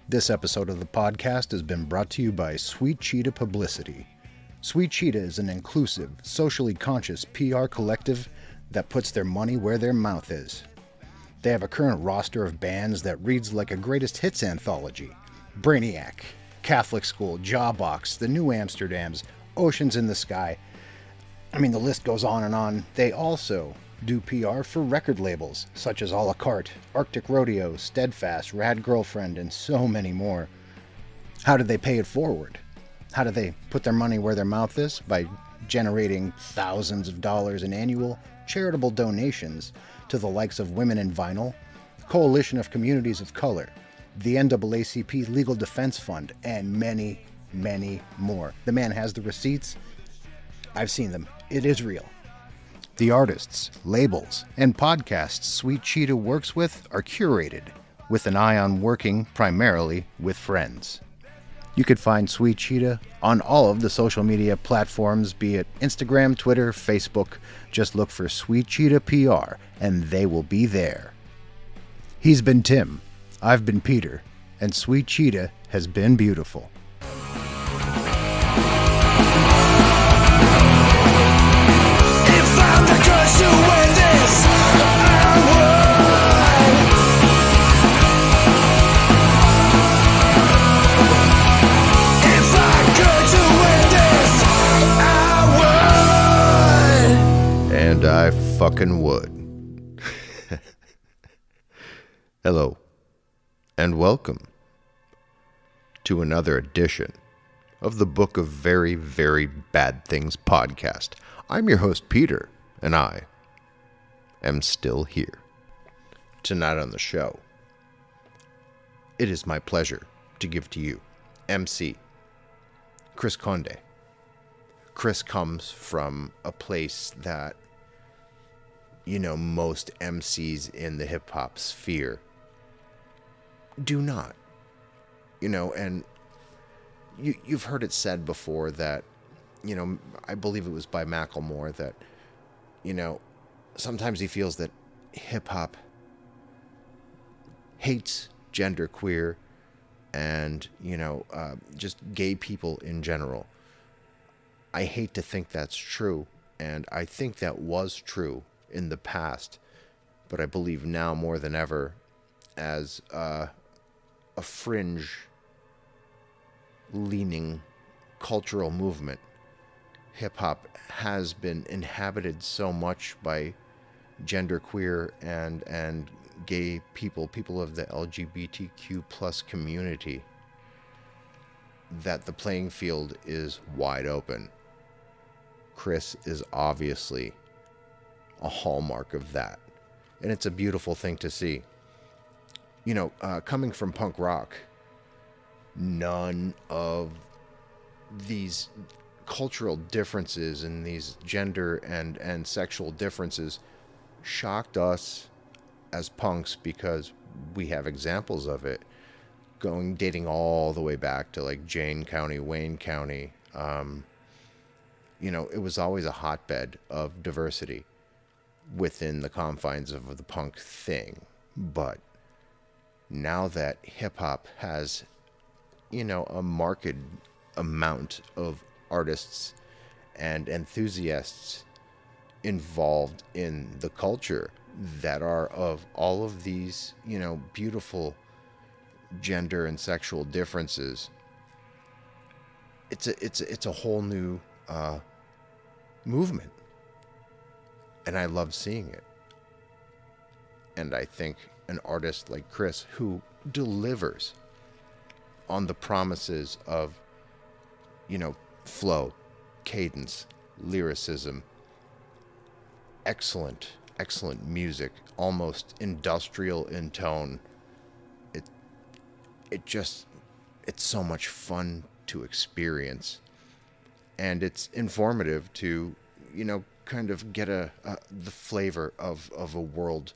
This episode of the podcast has been brought to you by Sweet Cheetah Publicity. Sweet Cheetah is an inclusive, socially conscious PR collective that puts their money where their mouth is. They have a current roster of bands that reads like a greatest hits anthology. Brainiac, Catholic School, Jawbox, The New Amsterdams, Oceans in the Sky. I mean, the list goes on and on. They also do PR for record labels such as A La Carte, Arctic Rodeo, Steadfast, Rad Girlfriend, and so many more. How do they pay it forward? How do they put their money where their mouth is? By generating thousands of dollars in annual charitable donations to the likes of Women in Vinyl, Coalition of Communities of Color, the NAACP Legal Defense Fund, and many, many more. The man has the receipts. I've seen them. It is real. The artists, labels, and podcasts Sweet Cheetah works with are curated with an eye on working primarily with friends. You could find Sweet Cheetah on all of the social media platforms, be it Instagram, Twitter, Facebook. Just look for Sweet Cheetah PR and they will be there. He's been Tim, I've been Peter, and Sweet Cheetah has been beautiful. And I fucking would. Hello, and welcome to another edition of the Book of Very, Very Bad Things podcast. I'm your host, Peter, and I am still here. Tonight on the show, it is my pleasure to give to you Emcee, Chris Conde. Chris comes from a place that, you know, most MCs in the hip-hop sphere do not. You know, and you've heard it said before that, you know, I believe it was by Macklemore that, you know, sometimes he feels that hip-hop hates genderqueer and, you know, just gay people in general. I hate to think that's true, and I think that was true in the past, but I believe now more than ever, as a fringe-leaning cultural movement, hip-hop has been inhabited so much by genderqueer and gay people of the LGBTQ plus community, that the playing field is wide open. Chris is obviously a hallmark of that, and it's a beautiful thing to see. You know, coming from punk rock, none of these cultural differences and these gender and sexual differences shocked us as punks, because we have examples of it dating all the way back to like Jane County, Wayne County. You know, it was always a hotbed of diversity within the confines of the punk thing. But now that hip-hop has, you know, a marked amount of artists and enthusiasts involved in the culture that are of all of these, you know, beautiful gender and sexual differences, it's a whole new movement, and I love seeing it. And I think an artist like Chris, who delivers on the promises of, you know, flow, cadence, lyricism, excellent music, almost industrial in tone. It's so much fun to experience, and it's informative to, you know, kind of get the flavor of a world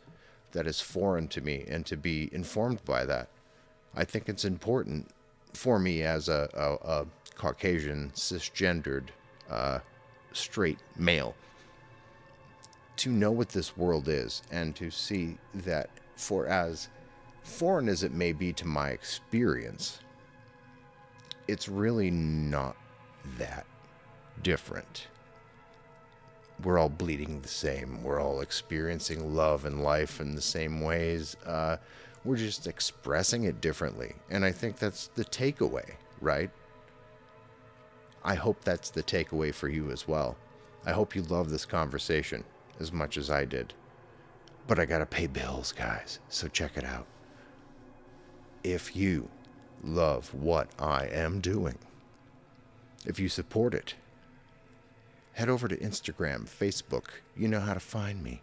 that is foreign to me, and to be informed by that. I think it's important for me as a Caucasian, cisgendered, straight male to know what this world is, and to see that for as foreign as it may be to my experience, it's really not that different. We're all bleeding the same. We're all experiencing love and life in the same ways. We're just expressing it differently. And I think that's the takeaway, right? I hope that's the takeaway for you as well. I hope you love this conversation as much as I did. But I gotta pay bills, guys. So check it out. If you love what I am doing, if you support it, head over to Instagram, Facebook. You know how to find me.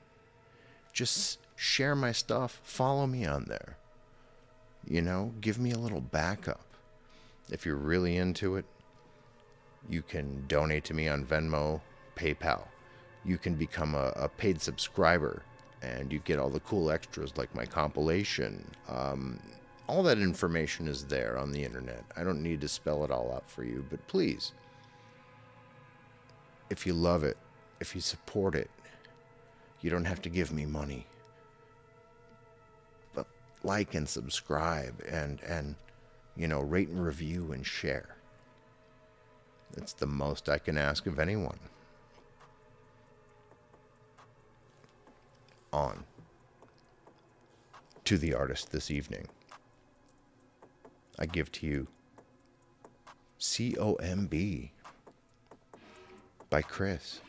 Just share my stuff. Follow me on there. You know, give me a little backup. If you're really into it, you can donate to me on Venmo, PayPal. You can become a paid subscriber, and you get all the cool extras like my compilation. All that information is there on the internet. I don't need to spell it all out for you, but please, if you love it, if you support it, you don't have to give me money. But like and subscribe and rate and review and share. It's the most I can ask of anyone. On to the artist this evening. I give to you COMB by Chris.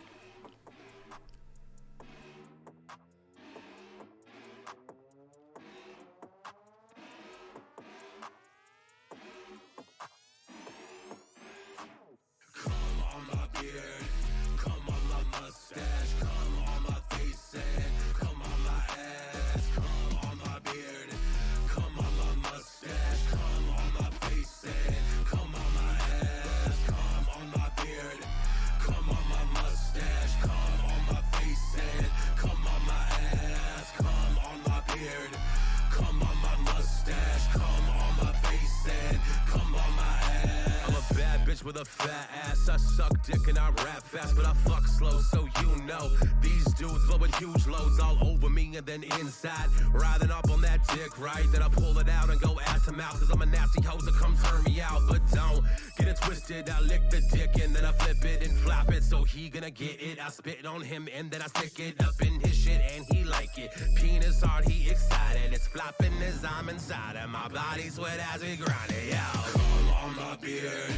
With a fat ass, I suck dick and I rap fast, but I fuck slow, so you know these dudes blowing huge loads all over me and then inside, riding up on that dick, right? Then I pull it out and go ass to mouth, cause I'm a nasty hoe, so come turn me out, but don't get it twisted. I lick the dick and then I flip it and flop it, so he gonna get it. I spit on him and then I stick it up in his shit and he like it. Penis hard, he excited, it's flopping as I'm inside and my body sweat as we grind it, yo. Come on my beard,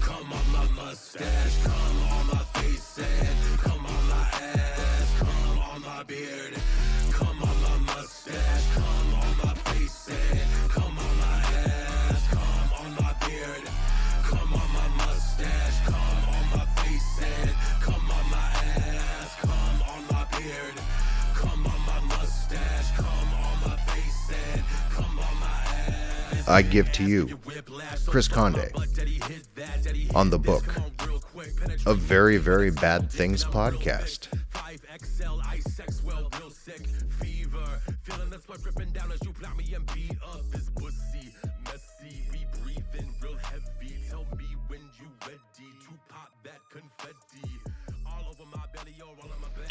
come on my mustache, come on my face and come on my ass, come on my beard, come on my mustache, come on my face and come on my ass, come on my beard, come on my mustache, come on my face and come on my ass, come on my beard, come on my mustache, come on my face and come on my ass. I give to you Chris Conde on the book A Very, Very Bad Things podcast.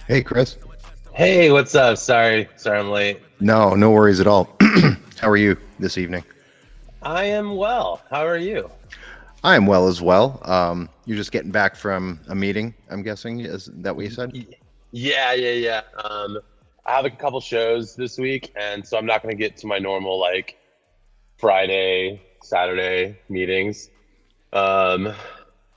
Hey, Chris. Hey, what's up? Sorry I'm late. No worries at all. How are you this evening? I am well. How are you? I am well as well. You're just getting back from a meeting, I'm guessing. Is that what you said? Yeah. I have a couple shows this week, and so I'm not going to get to my normal like Friday, Saturday meetings.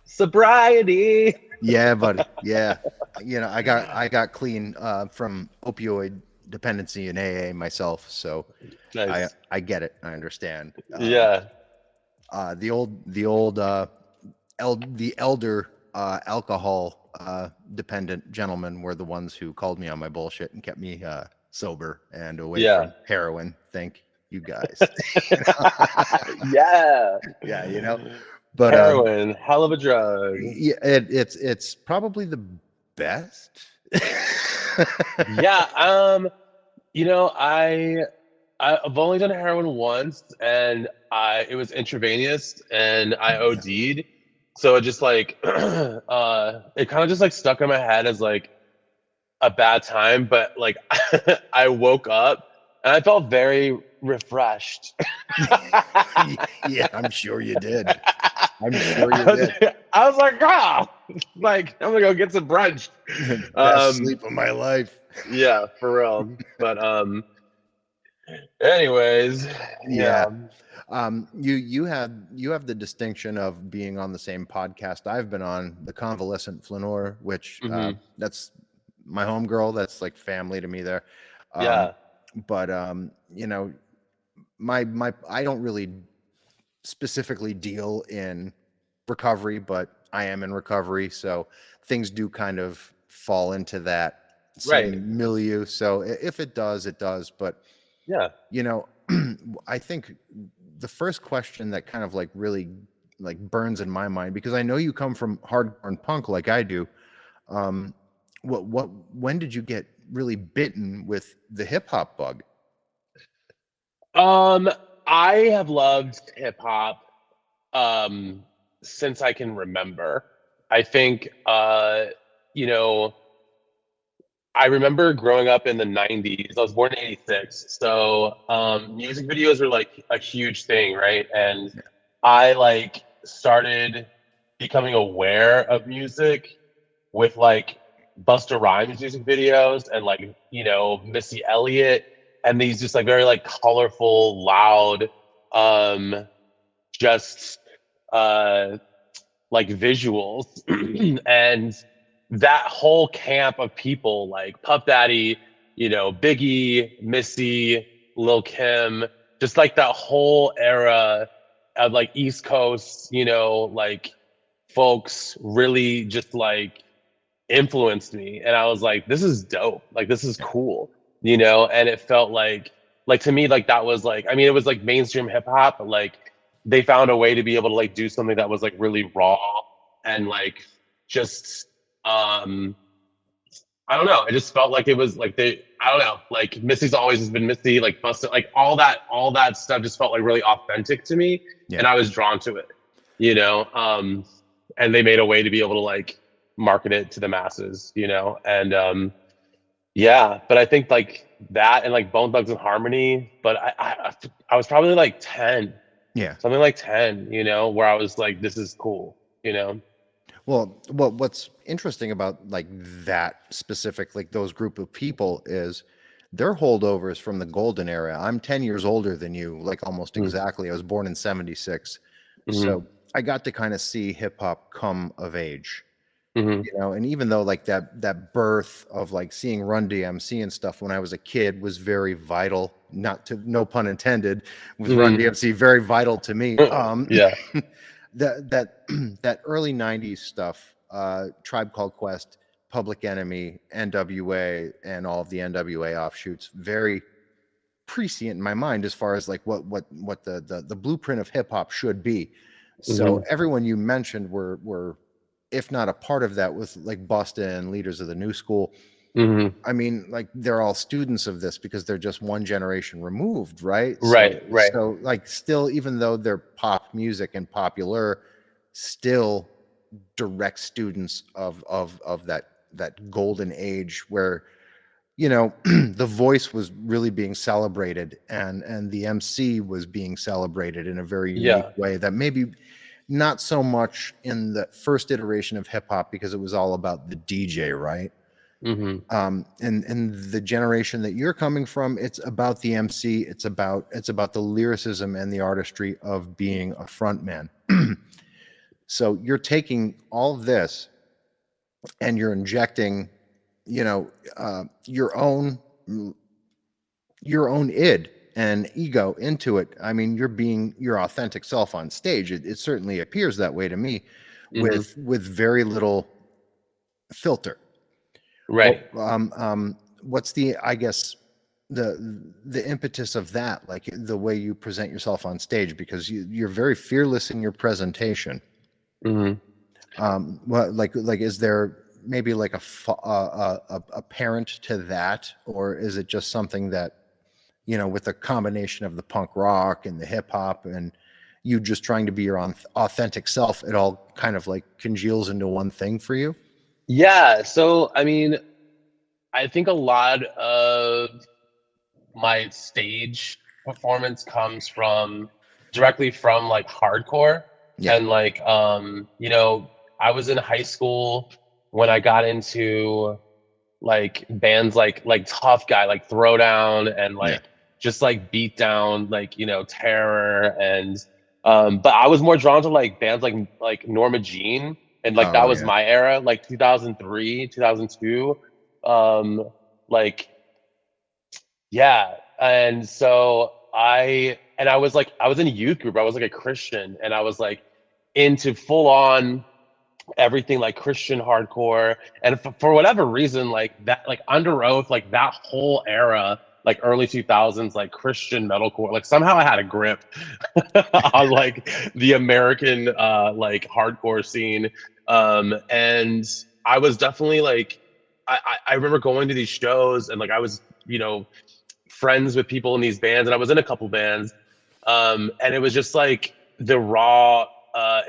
Sobriety. Yeah, buddy. Yeah. I got clean from opioid dependency in AA myself, so nice. I get it. I understand. Yeah. The elder alcohol dependent gentlemen were the ones who called me on my bullshit and kept me sober and away from heroin. Thank you guys. Yeah. Yeah, but heroin, hell of a drug. Yeah, it's probably the best. Yeah. I've only done heroin once, and it was intravenous, and I OD'd. So it just like, it kind of just like stuck in my head as like a bad time. But like, I woke up And I felt very refreshed. Yeah, I'm sure you did. I'm sure you did. I was like, like I'm gonna go get some brunch. Best sleep of my life. Yeah, for real. But anyways, Yeah. yeah. You have the distinction of being on the same podcast I've been on, the Convalescent Flaneur, which that's my homegirl. That's like family to me there. Yeah. But you know, my I don't really specifically deal in recovery, but I am in recovery, so things do kind of fall into that same Right. milieu. So if it does, it does. But Yeah. you know, I think the first question that kind of like really like burns in my mind, because I know you come from hardcore and punk like I do. When did you get really bitten with the hip hop bug? I have loved hip hop since I can remember. I think you know, I remember growing up in the 90s. I was born in 86. So music videos were like a huge thing, right? And I like started becoming aware of music with like Busta Rhymes music videos and like, you know, Missy Elliott and these just like very like colorful, loud, just uh like visuals. And that whole camp of people like Puff Daddy, you know, Biggie, Missy, Lil Kim, just like that whole era of like East Coast, you know, like folks really just like influenced me. And I was like, this is dope. Like, this is cool, you know? And it felt like to me, like that was like, I mean, it was like mainstream hip hop, but like they found a way to be able to like do something that was like really raw and like just I don't know. It just felt like it was like I don't know, like Missy's always has been Missy, like Busta, like all that stuff just felt like really authentic to me. Yeah. And I was drawn to it, you know? And they made a way to be able to like market it to the masses, you know? And yeah, but I think like that and like Bone Thugs and Harmony, but I was probably like 10. Yeah. Something like 10, you know, where I was like, this is cool, you know? Well, what's interesting about like that specific, like those group of people is they're holdovers from the golden era. I'm 10 years older than you, like almost exactly. I was born in 76. So I got to kind of see hip hop come of age, you know, and even though like that birth of like seeing Run DMC and stuff when I was a kid was very vital, no pun intended, with Run DMC very vital to me. Yeah. that early 90s stuff, Tribe Called Quest, Public Enemy, NWA, and all of the NWA offshoots, very prescient in my mind as far as like what the blueprint of hip hop should be. So everyone you mentioned were if not a part of that with like Busta and Leaders of the New School. I mean, like they're all students of this because they're just one generation removed, right? Right. So like still, even though they're pop music and popular, still direct students of that golden age where, you know, the voice was really being celebrated and the MC was being celebrated in a very unique way that maybe not so much in the first iteration of hip hop because it was all about the DJ, right? And the generation that you're coming from, it's about the MC, it's about the lyricism and the artistry of being a frontman. So you're taking all of this and you're injecting, you know, your own id and ego into it. I mean, you're being your authentic self on stage. It certainly appears that way to me, with very little filter. Right. What's the, I guess, the impetus of that, like the way you present yourself on stage, because you're very fearless in your presentation. Well, like is there maybe like a parent to that, or is it just something that, you know, with a combination of the punk rock and the hip hop and you just trying to be your own authentic self, it all kind of like congeals into one thing for you? Yeah. So, I mean, I think a lot of my stage performance comes from directly from like hardcore. Yeah. And like you know, I was in high school when I got into like bands like Tough Guy, like Throwdown, and Yeah. like just like Beat Down, like, you know, Terror. And but I was more drawn to like bands like Norma Jean, and like that Oh was yeah. my era, like 2003, 2002. um like yeah. And so I was like, I was in a youth group, I was like a Christian, and I was like into full on everything like Christian hardcore. And for whatever reason, like that, like Under Oath, like that whole era, like early 2000s, like Christian metalcore, like somehow I had a grip on like the American like hardcore scene. And I was definitely like, I remember going to these shows, and like I was, you know, friends with people in these bands, and I was in a couple bands. And it was just like the raw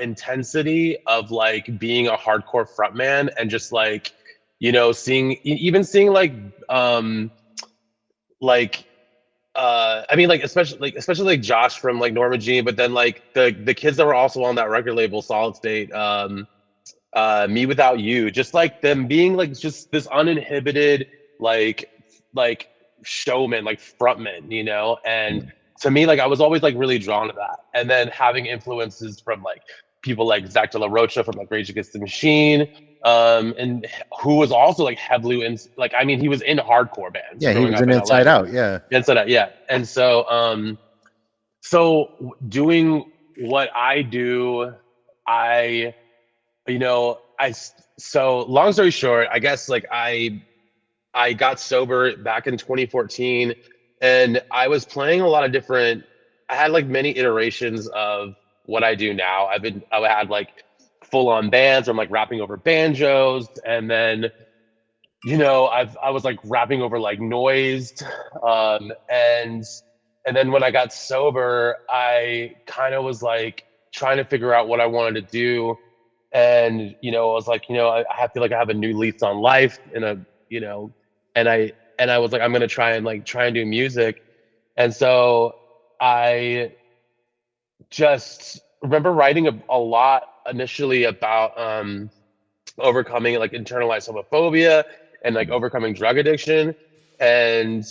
intensity of like being a hardcore frontman, and just like, you know, even seeing like I mean, like especially like Josh from like Norma Jean, but then like the kids that were also on that record label, Solid State, Me Without You, just like them being like just this uninhibited like like showman, like frontman, you know. And to me, like I was always like really drawn to that. And then having influences from like people like Zach De La Rocha from like Rage Against the Machine, and who was also like heavily in, like, I mean, he was in hardcore bands Yeah, he growing was up an in Inside LA. Out. Yeah. Inside Out, yeah. And so so doing what I do, I you know, so long story short, I guess like I got sober back in 2014, and I was playing a lot of different, I had like many iterations of what I do now. I had like full on bands where I'm like rapping over banjos, and then, you know, I was like rapping over like noise. And then when I got sober, I kind of was like trying to figure out what I wanted to do. And, you know, I was like, you know, I feel like I have a new lease on life, in a, you know, and I was like, I'm gonna try and do music. And so I just remember writing a lot initially about overcoming like internalized homophobia, and like overcoming drug addiction. And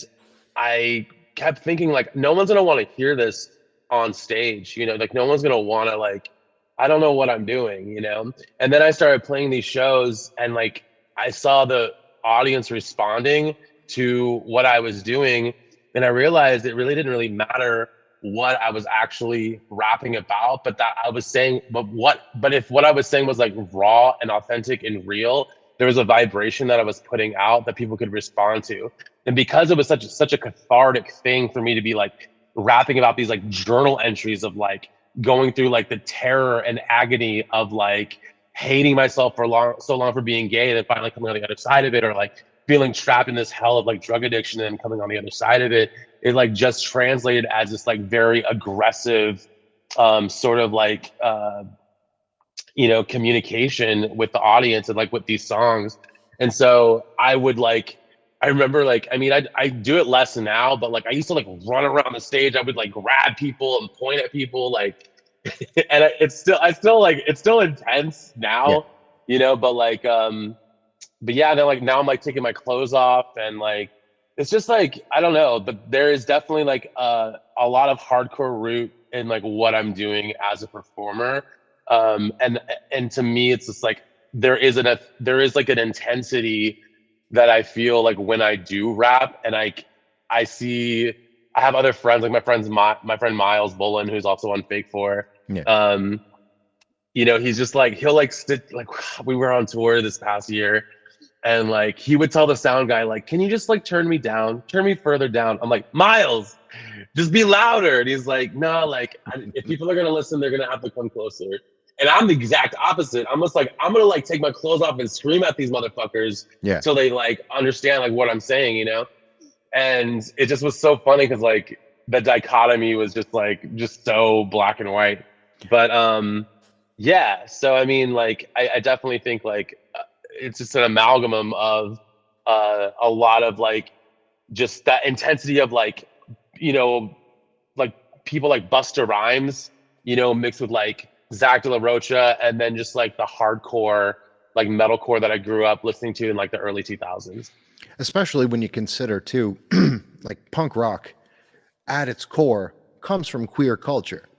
I kept thinking like, no one's gonna want to hear this on stage, you know, like no one's gonna want to, like, I don't know what I'm doing, you know. And then I started playing these shows, and like I saw the audience responding to what I was doing, and I realized it really didn't really matter what I was actually rapping about, but that I was saying, but if what I was saying was like raw and authentic and real, there was a vibration that I was putting out that people could respond to. And because it was such a cathartic thing for me to be like rapping about these like journal entries of like going through like the terror and agony of like hating myself for so long for being gay, and then finally coming on the other side of it, or like feeling trapped in this hell of like drug addiction and coming on the other side of it, it like just translated as this like very aggressive sort of like you know, communication with the audience, and like with these songs. And so I would like, I remember like, I mean, I do it less now, but like I used to like run around the stage. I would like grab people and point at people, like, and it's still intense Yeah. now, you know. But like but yeah, then like now I'm like taking my clothes off, and like it's just like, I don't know, but there is definitely like a lot of hardcore root in like what I'm doing as a performer. And to me, it's just like there is like an intensity that I feel like when I do rap, and I see, I have other friends, like my friend Miles Bullen, who's also on Fake Four. Yeah. You know, he's just like, he'll like sit, like, we were on tour this past year, and like he would tell the sound guy like, can you just like turn me further down? I'm like, Miles, just be louder. And he's like, no, like if people are gonna listen, they're gonna have to come closer. And I'm the exact opposite. I'm just like, I'm gonna like take my clothes off and scream at these motherfuckers Yeah. till they like understand like what I'm saying, you know. And it just was so funny because like the dichotomy was just like just so black and white. But yeah, so I mean, like I definitely think like it's just an amalgam of a lot of like just that intensity of like, you know, like people like Busta Rhymes, you know, mixed with like Zach De La Rocha, and then just like the hardcore, like metalcore that I grew up listening to in like the early 2000s. Especially when you consider too, like punk rock at its core comes from queer culture.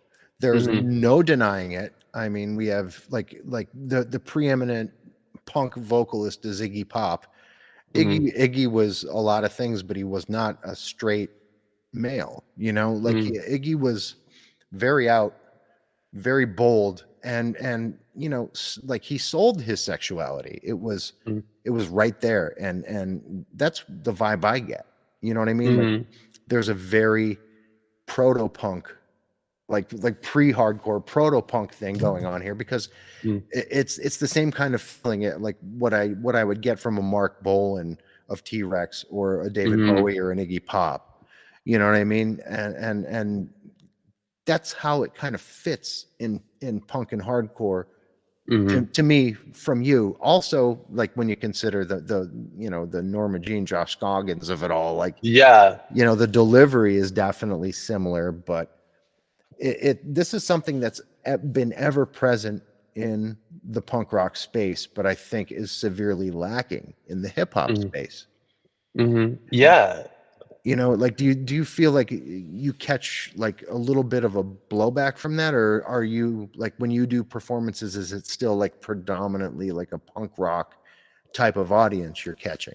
There's no denying it. I mean, we have like the preeminent punk vocalist is Iggy Pop. Iggy was a lot of things, but he was not a straight male, you know, like Iggy was very out, very bold, and you know, like he sold his sexuality. It was right there, and that's the vibe I get. You know what I mean? Like, there's a very proto-punk, like pre-hardcore proto-punk thing going on here, because it's the same kind of feeling, like what I would get from a Mark Bolan of T-Rex or a David Bowie or an Iggy Pop. You know what I mean? And that's how it kind of fits in punk and hardcore to me from you. Also, like when you consider the you know, the Norma Jean, Josh Scoggins of it all, like, Yeah, you know, the delivery is definitely similar, but this is something that's been ever present in the punk rock space, but I think is severely lacking in the hip hop space. Yeah. You know, like, do you feel like you catch like a little bit of a blowback from that, or are you like, when you do performances, is it still like predominantly like a punk rock type of audience you're catching?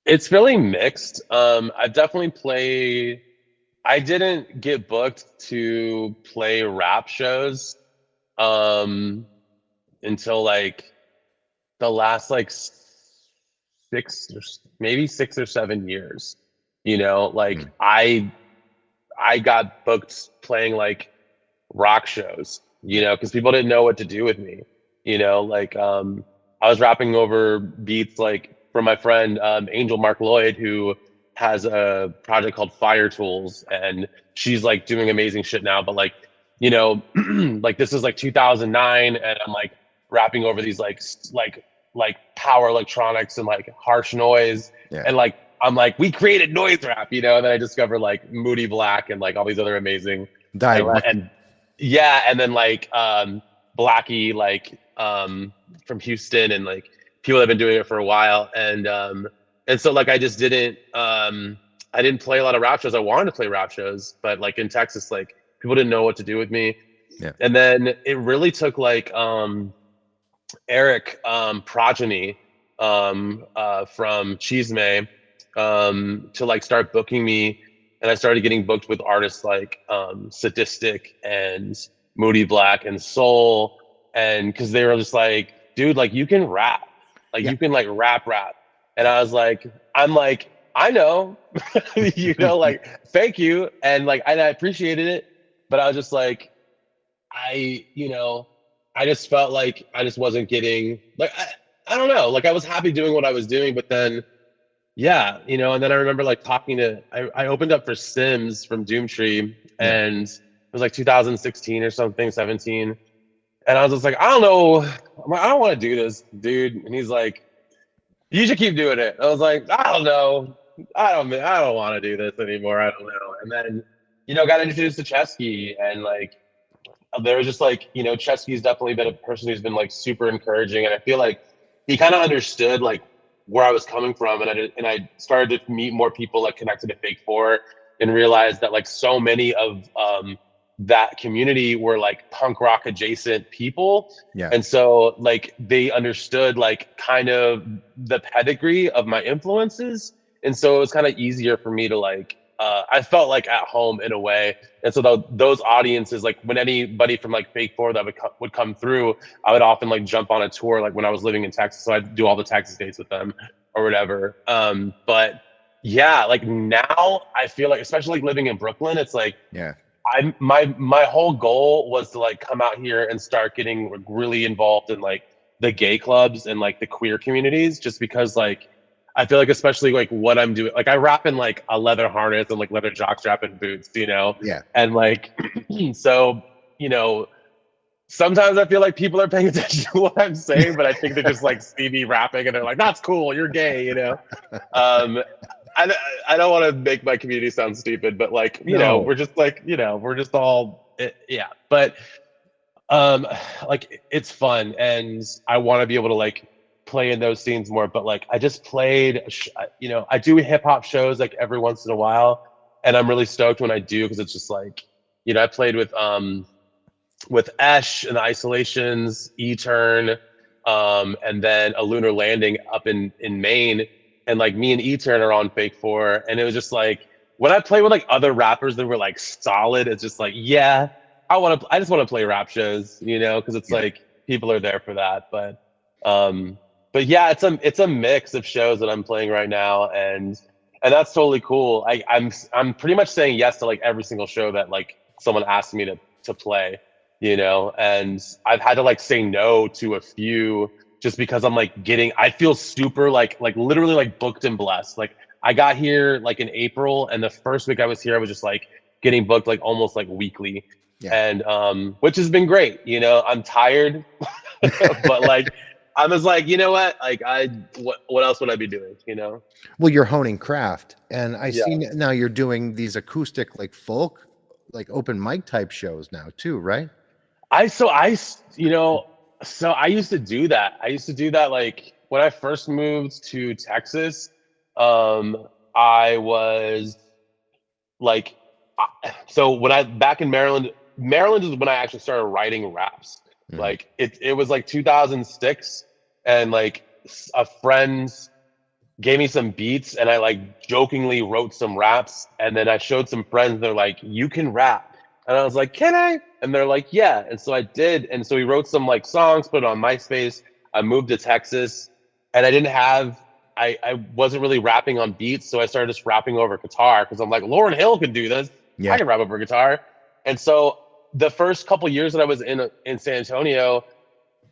It's really mixed. I didn't get booked to play rap shows until like the last like 6 or 7 years. You know, like I got booked playing like rock shows, you know, because people didn't know what to do with me. You know, like I was rapping over beats like from my friend Angel Mark Lloyd, who has a project called Fire Tools, and she's like doing amazing shit now. But like, you know, like this is like 2009, and I'm like rapping over these like power electronics and like harsh noise, and like I'm like, we created noise rap, you know. And then I discovered like Moody Black and like all these other amazing and yeah, and then like Blackie, like from Houston, and like people that have been doing it for a while, and so like I just didn't I didn't play a lot of rap shows. I wanted to play rap shows, but like in Texas, like people didn't know what to do with me. And then it really took like Eric Progeny from Cheesemay to like start booking me, and I started getting booked with artists like Sadistic and Moody Black and Soul, and because they were just like, dude, like you can rap, like you can like rap, and I was like, I know, you know, like thank you, and like I appreciated it, but I was just like, I just felt like I just wasn't getting like I don't know, like I was happy doing what I was doing, but then yeah, you know, and then I remember like talking to I opened up for Sims from Doomtree, and it was like 2016 or something, 17, and I was just like, I don't know, I'm like, I don't want to do this, dude, and he's like, you should keep doing it. I was like, I don't know, I don't want to do this anymore, I don't know, and then you know got introduced to Chesky, and like there was just like, you know, Chesky's definitely been a person who's been like super encouraging, and I feel like he kind of understood like where I was coming from, and I started to meet more people like connected to Fake Four, and realized that like so many of that community were like punk rock adjacent people, and so like they understood like kind of the pedigree of my influences, and so it was kind of easier for me to like I felt like at home in a way. And so those audiences, like when anybody from like Fake Four that would come through, I would often like jump on a tour, like when I was living in Texas. So I'd do all the Texas dates with them or whatever. But yeah, like now I feel like, especially like living in Brooklyn, it's like, my whole goal was to like come out here and start getting really involved in like the gay clubs and like the queer communities, just because like, I feel like especially like what I'm doing, like I rap in like a leather harness and like leather jockstrap and boots, you know? And like, so, you know, sometimes I feel like people are paying attention to what I'm saying, but I think they just like see me rapping and they're like, that's cool, you're gay, you know? I don't want to make my community sound stupid, but like, we're just like, we're just all, yeah. But like it's fun, and I want to be able to like play in those scenes more. But like, I just played, I do hip hop shows like every once in a while, and I'm really stoked when I do, because it's just like, I played with Esh and the Isolations, E-Turn, and then a Lunar Landing up in Maine. And like me and E-Turn are on Fake 4. And it was just like, when I play with like other rappers that were like solid, it's just like, yeah, I just want to play rap shows, because it's like people are there for that. But yeah, it's a mix of shows that I'm playing right now, and that's totally cool. I'm pretty much saying yes to like every single show that like someone asks me to play, and I've had to like say no to a few just because I'm like I feel super like literally like booked and blessed. Like I got here like in April, and the first week I was here, I was just like getting booked like almost like weekly. And which has been great. I'm tired, but like I was like, you know what? Like what else would I be doing? Well, you're honing craft, and I see now you're doing these acoustic like folk, like open mic type shows now too, right? So I used to do that. I used to do that like when I first moved to Texas. I was like, so when back in Maryland is when I actually started writing raps. Mm-hmm. Like it was like 2006, and like a friend gave me some beats, and I like jokingly wrote some raps, and then I showed some friends, and they're like, "You can rap," and I was like, "Can I?" And they're like, "Yeah," and so I did, and so we wrote some like songs, put it on MySpace. I moved to Texas, and I wasn't really rapping on beats, so I started just rapping over guitar, because I'm like, Lauryn Hill could do this. Yeah. I can rap over guitar. And so the first couple years that I was in San Antonio,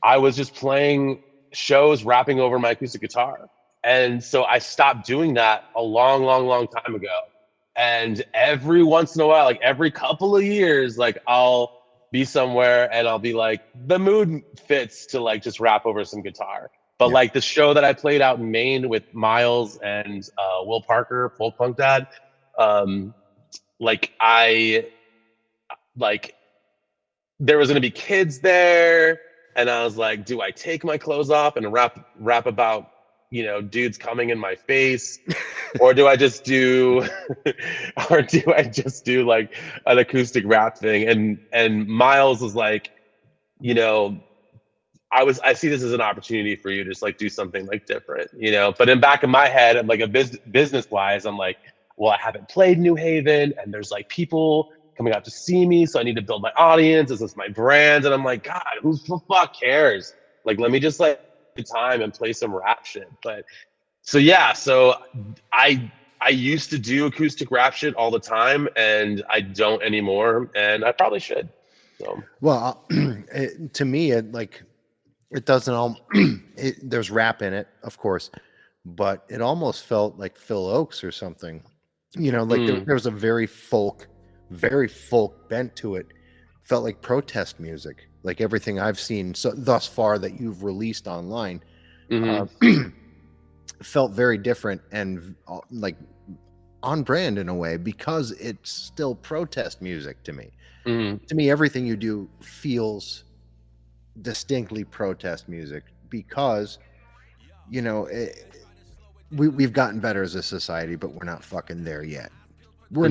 I was just playing shows, rapping over my acoustic guitar. And so I stopped doing that a long, long, long time ago. And every once in a while, like every couple of years, like I'll be somewhere and I'll be like, the mood fits to like just rap over some guitar. But like the show that I played out in Maine with Miles and Will Parker, Folk Punk Dad, there was gonna be kids there, and I was like, do I take my clothes off and rap about dudes coming in my face, or do I just do like an acoustic rap thing? And Miles was like, I see this as an opportunity for you to just like do something like different, but in back of my head, I'm like business wise, I'm like, well, I haven't played New Haven, and there's like people coming out to see me, so I need to build my audience. This is my brand. And I'm like, God, who the fuck cares? Like, let me just like take time and play some rap shit. But so I used to do acoustic rap shit all the time, and I don't anymore, and I probably should. So well, to me, it doesn't all. There's rap in it, of course, but it almost felt like Phil Oakes or something. There was a very folk bent to it. Felt like protest music, like everything I've seen thus far that you've released online. Felt very different and like on brand in a way, because it's still protest music to me. To me, everything you do feels distinctly protest music, because we've gotten better as a society, but we're not fucking there yet. We're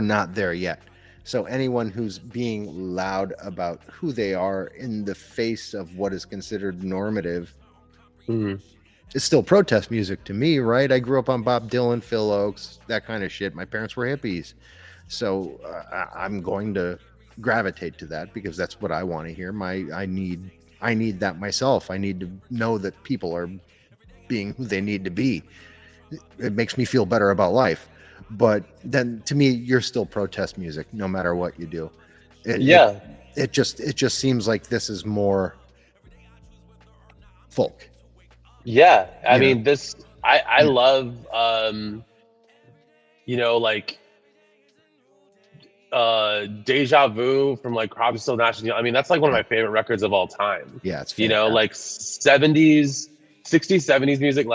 not there yet. So anyone who's being loud about who they are in the face of what is considered normative is still protest music to me, right? I grew up on Bob Dylan, Phil Oakes, that kind of shit. My parents were hippies, so I'm going to gravitate to that because that's what I want to hear. I need that myself. I need to know that people are being who they need to be. It makes me feel better about life. But then to me, you're still protest music no matter what you do. It just seems like this is more folk. Yeah. I mean, I love like Deja Vu from like Crosby, Stills, Nash. I mean, that's like one of my favorite records of all time. Yeah, it's fantastic. Like 60s, 70s music,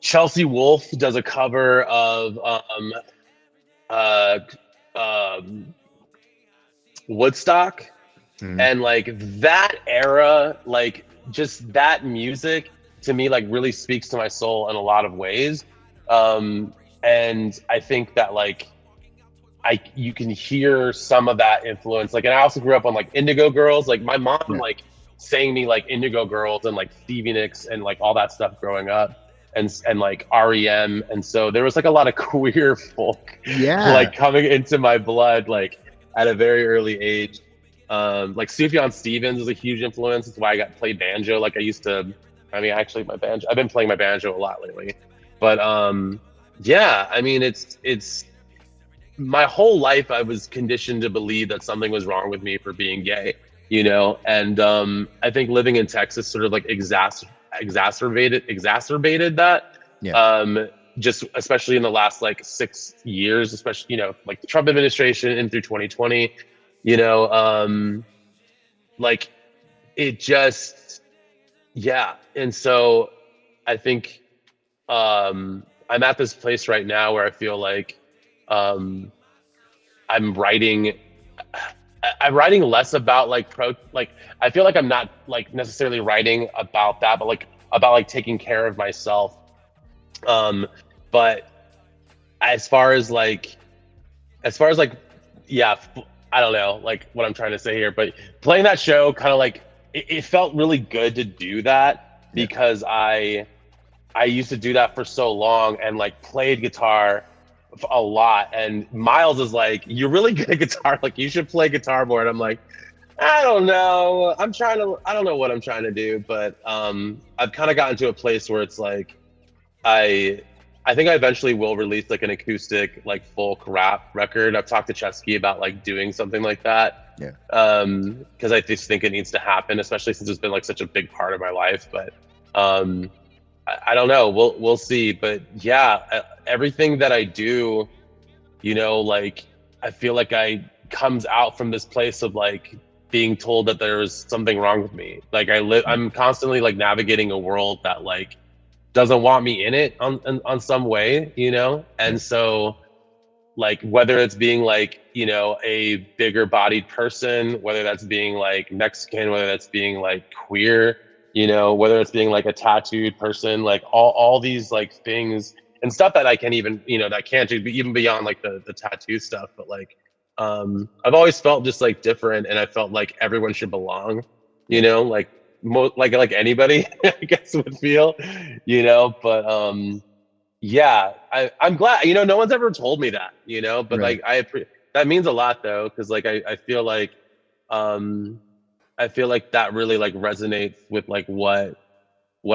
Chelsea Wolfe does a cover of uh, um, Woodstock, Mhm. and like that era, like just that music to me, like really speaks to my soul in a lot of ways. Um, and I think that like you can hear some of that influence. Like, and I also grew up on like Indigo Girls. Like my mom Yeah. like sang me like Indigo Girls and like Stevie Nicks and like all that stuff growing up, and like REM. And so there was like a lot of queer folk Yeah. like coming into my blood like at a very early age. Like Sufjan Stevens is a huge influence. That's why I got played banjo. Like I used to. I mean, actually, my banjo. I've been playing my banjo a lot lately, but yeah. I mean, it's my whole life I was conditioned to believe that something was wrong with me for being gay, you know? And I think living in Texas sort of like exacerbated that. Yeah. Just especially in the last like 6 years, especially, you know, like the Trump administration in through 2020, you know, like it just, yeah. And so I think I'm at this place right now where I feel like um, I'm writing I'm writing less about like like I feel like I'm not like necessarily writing about that, but like about like taking care of myself. Um, but as far as like yeah, I don't know like what I'm trying to say here, but playing that show kind of like it felt really good to do that Yeah. because I used to do that for so long and like played guitar a lot. And Miles is like, "You're really good at guitar. Like, you should play guitar more." And I'm like, "I don't know. I don't know what I'm trying to do." But I've kind of gotten to a place where it's like, I, I think I eventually will release like an acoustic, like folk rap record. I've talked to Chesky about like doing something like that. Yeah. Because I just think it needs to happen, especially since it's been like such a big part of my life. But I don't know. We'll see. But yeah, everything that I do, you know, like I feel like I comes out from this place of like being told that there's something wrong with me. Like I'm constantly like navigating a world that like doesn't want me in it on some way, you know? And so like whether it's being like, you know, a bigger bodied person, whether that's being like Mexican, whether that's being like queer, you know, whether it's being like a tattooed person, like all these like things and stuff that I can't even, you know, that can't do even beyond like the tattoo stuff. But like I've always felt just like different, and I felt like everyone should belong, you know, like like anybody I guess would feel, you know. But yeah, I'm glad, you know, no one's ever told me that, you know, but Right. like that means a lot though, because like I feel like um I feel like that really like resonates with like what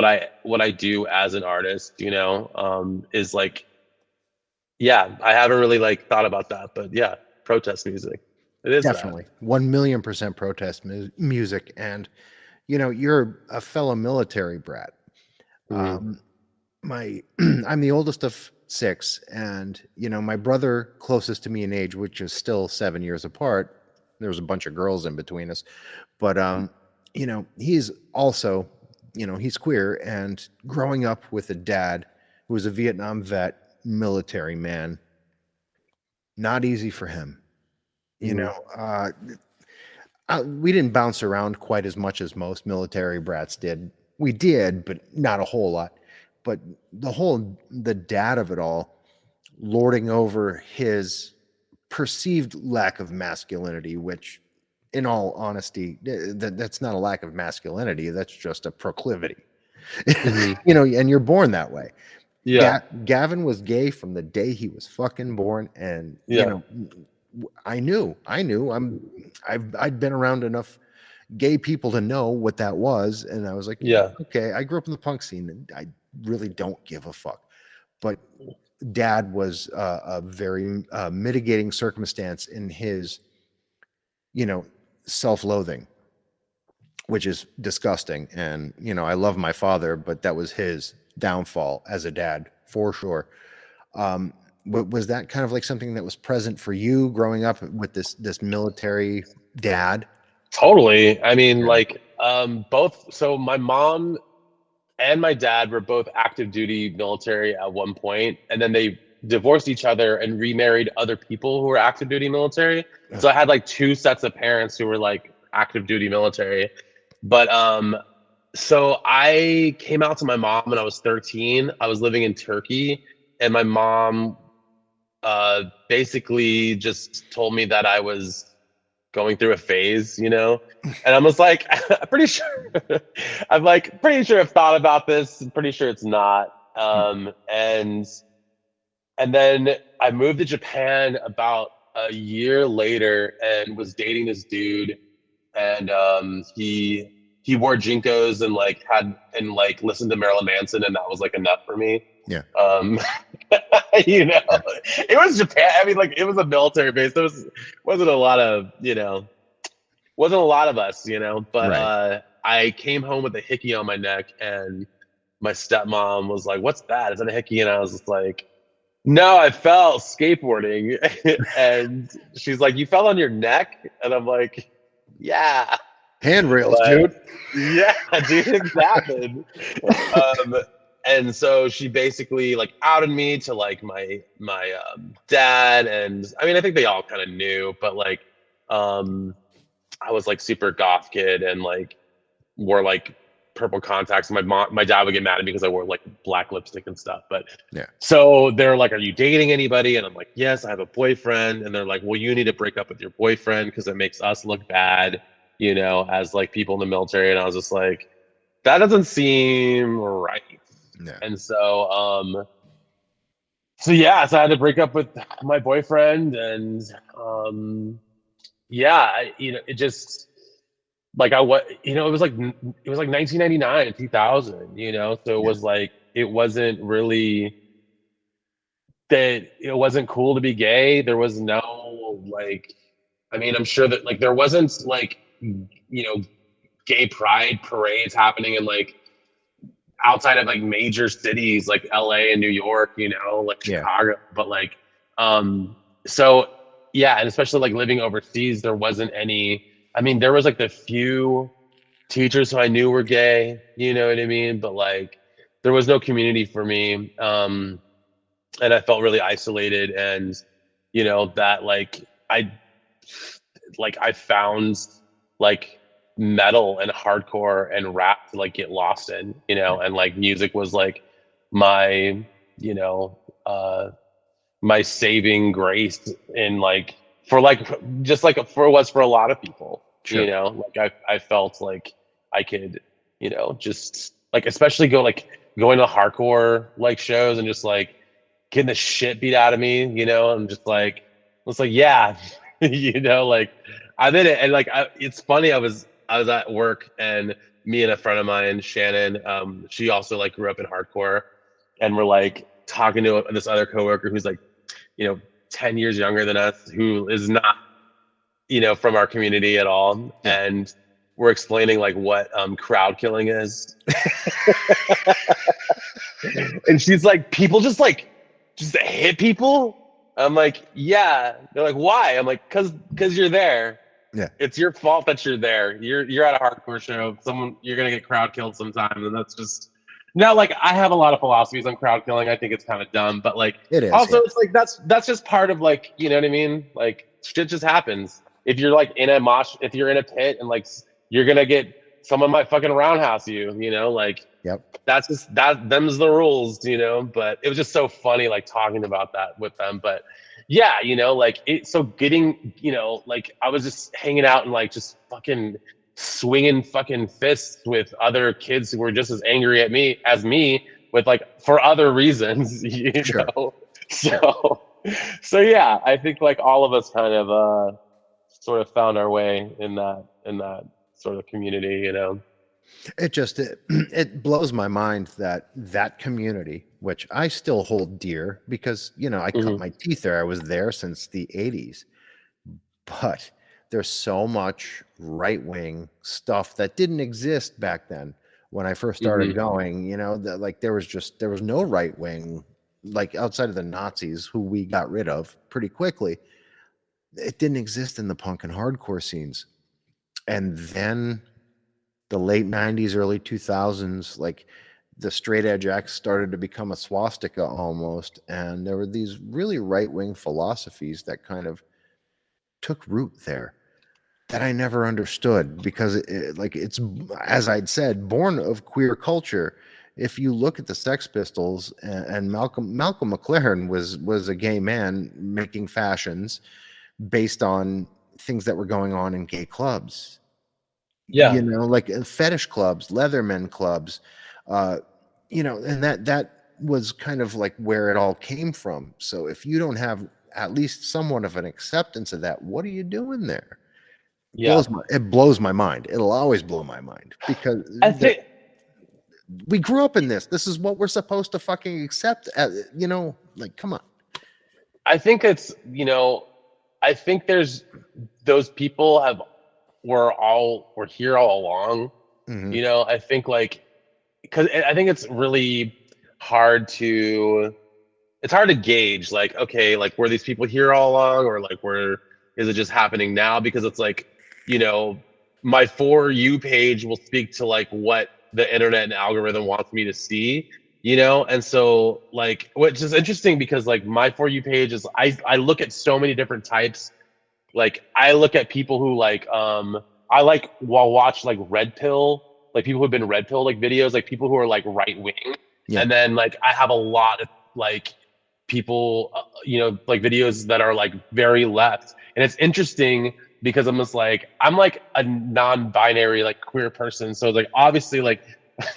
I do as an artist, you know, is like, yeah, I haven't really like thought about that, but yeah, protest music. It is that. Definitely. 1,000,000% protest music. And, you know, you're a fellow military brat. Mhm. I'm the oldest of 6, and you know, my brother closest to me in age, which is still 7 years apart. There was a bunch of girls in between us, but you know, he's also, you know, he's queer, and growing up with a dad who was a Vietnam vet, military man, not easy for him. You Mhm. know, we didn't bounce around quite as much as most military brats did. We did, but not a whole lot. But the dad of it all, lording over his perceived lack of masculinity, which, in all honesty, that's not a lack of masculinity. That's just a proclivity. Mhm. You know, and you're born that way. Yeah. Gavin was gay from the day he was fucking born, and you Yeah. know, I knew. I'd been around enough gay people to know what that was, and I was like, Yeah. okay. I grew up in the punk scene, and I really don't give a fuck. But dad was a very mitigating circumstance in his, you know, self-loathing, which is disgusting. And you know, I love my father, but that was his downfall as a dad for sure. But was that kind of like something that was present for you growing up with this military dad? Totally. I mean, Yeah. like both. So my mom and my dad were both active duty military at one point, and then they divorced each other and remarried other people who were active duty military. So I had like two sets of parents who were like active duty military. But so I came out to my mom when I was 13. I was living in Turkey, and my mom basically just told me that I was going through a phase, you know? And I was like, I'm pretty sure, I'm like, pretty sure I've thought about this. I'm pretty sure it's not. And then I moved to Japan about a year later and was dating this dude. And he wore Jinkos and like listened to Marilyn Manson, and that was like enough for me. Yeah. You know, it was Japan. I mean, like it was a military base. There wasn't a lot of, wasn't a lot of us, but Right. I came home with a hickey on my neck, and my stepmom was like, "What's that? Is that a hickey?" And I was just like, "No, I fell skateboarding." And she's like, "You fell on your neck?" And I'm like, "Yeah." Handrails, But, dude. yeah, dude, it happened. And so she basically like outed me to like my dad, and I mean I think they all kind of knew, but like I was like super goth kid and like wore like purple contacts. My dad would get mad at me because I wore like black lipstick and stuff. But Yeah. so they're like, "Are you dating anybody?" And I'm like, "Yes, I have a boyfriend." And they're like, "Well, you need to break up with your boyfriend because it makes us look bad, as like people in the military." And I was just like, that doesn't seem right. Yeah. And so so I had to break up with my boyfriend, and it just like it was like 1999 and 2000, so it was like it wasn't really that it wasn't cool to be gay. There was no like, I mean, I'm sure that like there wasn't like gay pride parades happening in like outside of like major cities like LA and New York, like Chicago, but like so and especially like living overseas, there wasn't any. I mean, there was like the few teachers who I knew were gay, you know what I mean? But like there was no community for me. And I felt really isolated, and that I found like metal and hardcore and rap to like get lost in, and like music was like my, my saving grace in like for like just like for was for a lot of people, like I felt like I could, just like especially going to hardcore like shows and just like getting the shit beat out of me, I'm just like it's like yeah, like I did it. And like it's funny, I was at work, and me and a friend of mine, Shannon, she also like grew up in hardcore, and we're like talking to this other coworker who's like 10 years younger than us, who is not from our community at all. And we're explaining like what crowd killing is. And she's like, people just hit people. I'm like, yeah. They're like, why? I'm like, cause you're there. Yeah. It's your fault that you're there. You're at a hardcore show. You're gonna get crowd killed sometime, and that's just. Now, like, I have a lot of philosophies on crowd killing. I think it's kind of dumb, but like, It is, also it's like that's just part of like, you know what I mean? Like, shit just happens. If you're like in a mosh, if you're in a pit, and like you're gonna get someone might fucking roundhouse you, like. Yep. That's just them's the rules, but it was just so funny like talking about that with them. But yeah, like so getting, like I was just hanging out and like just fucking swinging fucking fists with other kids who were just as angry at me as me with like for other reasons, Sure. So yeah, I think like all of us kind of sort of found our way in that sort of community, It blows my mind that community, which I still hold dear because, I cut my teeth there. I was there since the 80s. But there's so much right-wing stuff that didn't exist back then when I first started going, like there was no right-wing, like outside of the Nazis, who we got rid of pretty quickly. It didn't exist in the punk and hardcore scenes. And then the late 90s, early 2000s, like the straight edge X started to become a swastika almost, and there were these really right-wing philosophies that kind of took root there that I never understood, because it's, as I'd said, born of queer culture. If you look at the Sex Pistols, and Malcolm McLaren was a gay man making fashions based on things that were going on in gay clubs. Yeah. You know, like fetish clubs, Leatherman clubs, you know, and that was kind of like where it all came from. So if you don't have at least somewhat of an acceptance of that, what are you doing there? Yeah. It blows my mind. It'll always blow my mind, because I think we grew up in this. This is what we're supposed to fucking accept. You know, like, come on. I think it's, you know, I think there's those people were here all along. Mm-hmm. You know, I think like, because I think it's really hard to gauge, like, okay, like, were these people here all along, or like, is it just happening now? Because it's like, you know, my For You page will speak to like what the internet and algorithm wants me to see, you know? And so like, which is interesting, because like my For You page is, I look at so many different types. Like, I look at people who like, I like, will watch like red pill, like people who've been red pill, like videos, like people who are like right wing. Yeah. And then like, I have a lot of like people, you know, like videos that are like very left. And it's interesting, because I'm like a non-binary, like queer person. So it's like, obviously, like,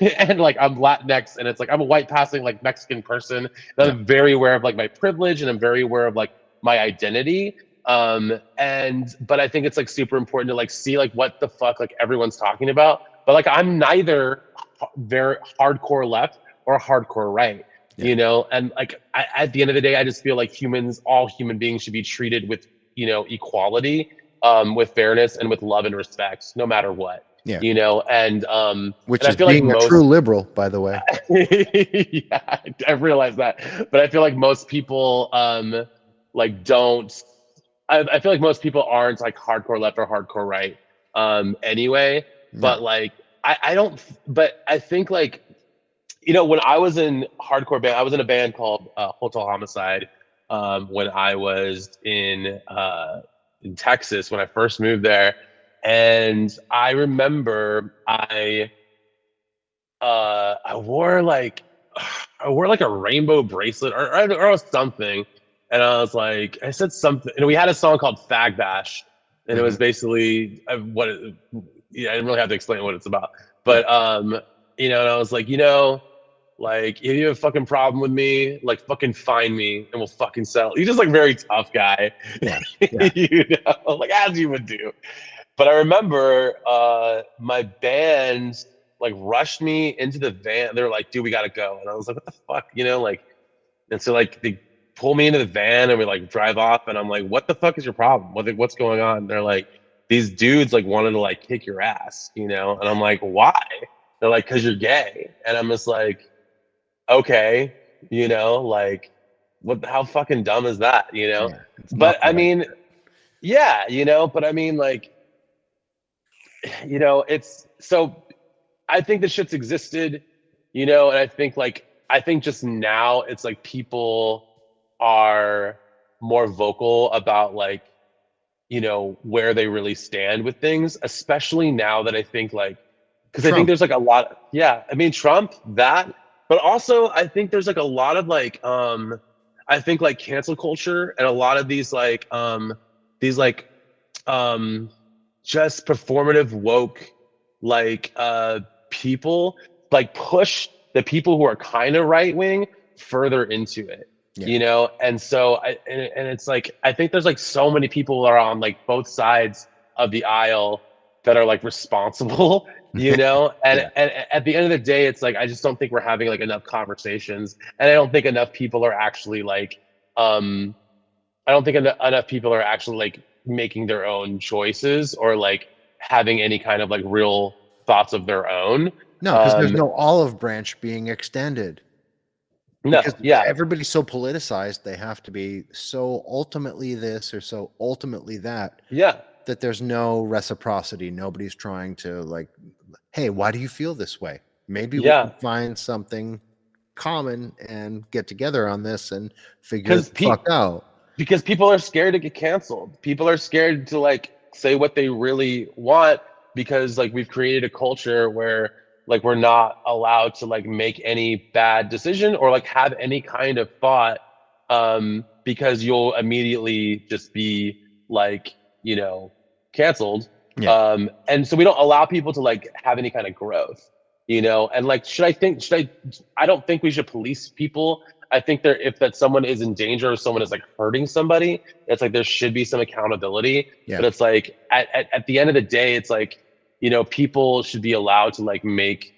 and like I'm Latinx, and it's like I'm a white passing like Mexican person. And I'm very aware of like my privilege, and I'm very aware of like my identity. But I think it's like super important to like see like what the fuck like everyone's talking about. But like, I'm neither very hardcore left or hardcore right. You know, and like, at the end of the day, I just feel like all human beings should be treated with, you know, equality, with fairness, and with love and respect, no matter what. Yeah. You know, and which and is being a true liberal, by the way. Yeah, I realized that, but I feel like most people like don't. I feel like most people aren't like hardcore left or hardcore right, anyway. No. But like, I don't. But I think like, you know, when I was in hardcore band, I was in a band called Hotel Homicide, when I was in Texas, when I first moved there. And I remember I wore like a rainbow bracelet, or something. And I said something, and we had a song called Fag Bash, and it was basically I didn't really have to explain what it's about. But you know, and I was like, you know, like, if you have a fucking problem with me, like, fucking find me and we'll fucking settle. He's just like very tough guy. Yeah. You know, like, as you would do. But I remember my band like rushed me into the van. They were like, dude, we gotta go. And I was like, what the fuck? You know, like, and so like they pull me into the van, and we like drive off, and I'm like, what the fuck is your problem? What's going on? And they're like, these dudes like wanted to like kick your ass, you know? And I'm like, why? They're like, cause you're gay. And I'm just like, okay, you know, like, how fucking dumb is that, you know? Yeah, but I mean, yeah, you know, but I mean, like, you know, it's so, I think the shit's existed, you know, and I think just now it's like people are more vocal about like, you know, where they really stand with things, especially now that I think like, because I think there's like a lot, I mean, Trump, that, but also I think there's like a lot of like, I think like cancel culture, and a lot of these like, just performative woke, like, people like push the people who are kind of right wing further into it, you know? And so and it's like, I think there's like so many people that are on like both sides of the aisle that are like responsible, you know? And at the end of the day, it's like, I just don't think we're having like enough conversations, and I don't think enough people are actually like, I don't think enough people are actually like making their own choices, or like having any kind of like real thoughts of their own. No, because there's no olive branch being extended. No, because everybody's so politicized, they have to be so ultimately this or so ultimately that. Yeah. That there's no reciprocity. Nobody's trying to like, hey, why do you feel this way? Maybe we Yeah, can find something common and get together on this and figure because it the fuck out. because people are scared to get canceled. People are scared to like say what they really want because like we've created a culture where like we're not allowed to like make any bad decision or like have any kind of thought because you'll immediately just be like, canceled. Yeah. And so we don't allow people to like have any kind of growth, and like I don't think we should police people. I think there if that someone is in danger or someone is like hurting somebody, it's like there should be some accountability. Yeah. But it's like at the end of the day, it's like, people should be allowed to like make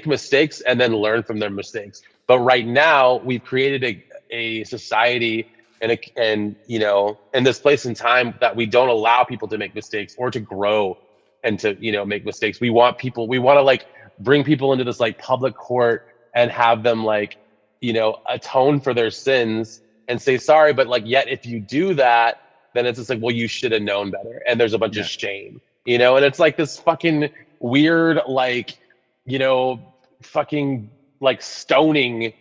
mistakes and then learn from their mistakes. But right now we've created a society and in this place in time that we don't allow people to make mistakes or to grow and to make mistakes. We want to like bring people into this like public court and have them like atone for their sins and say sorry. But like, yet if you do that, then it's just like, well, you should have known better. And there's a bunch of shame, and it's like this fucking weird, like, fucking like stoning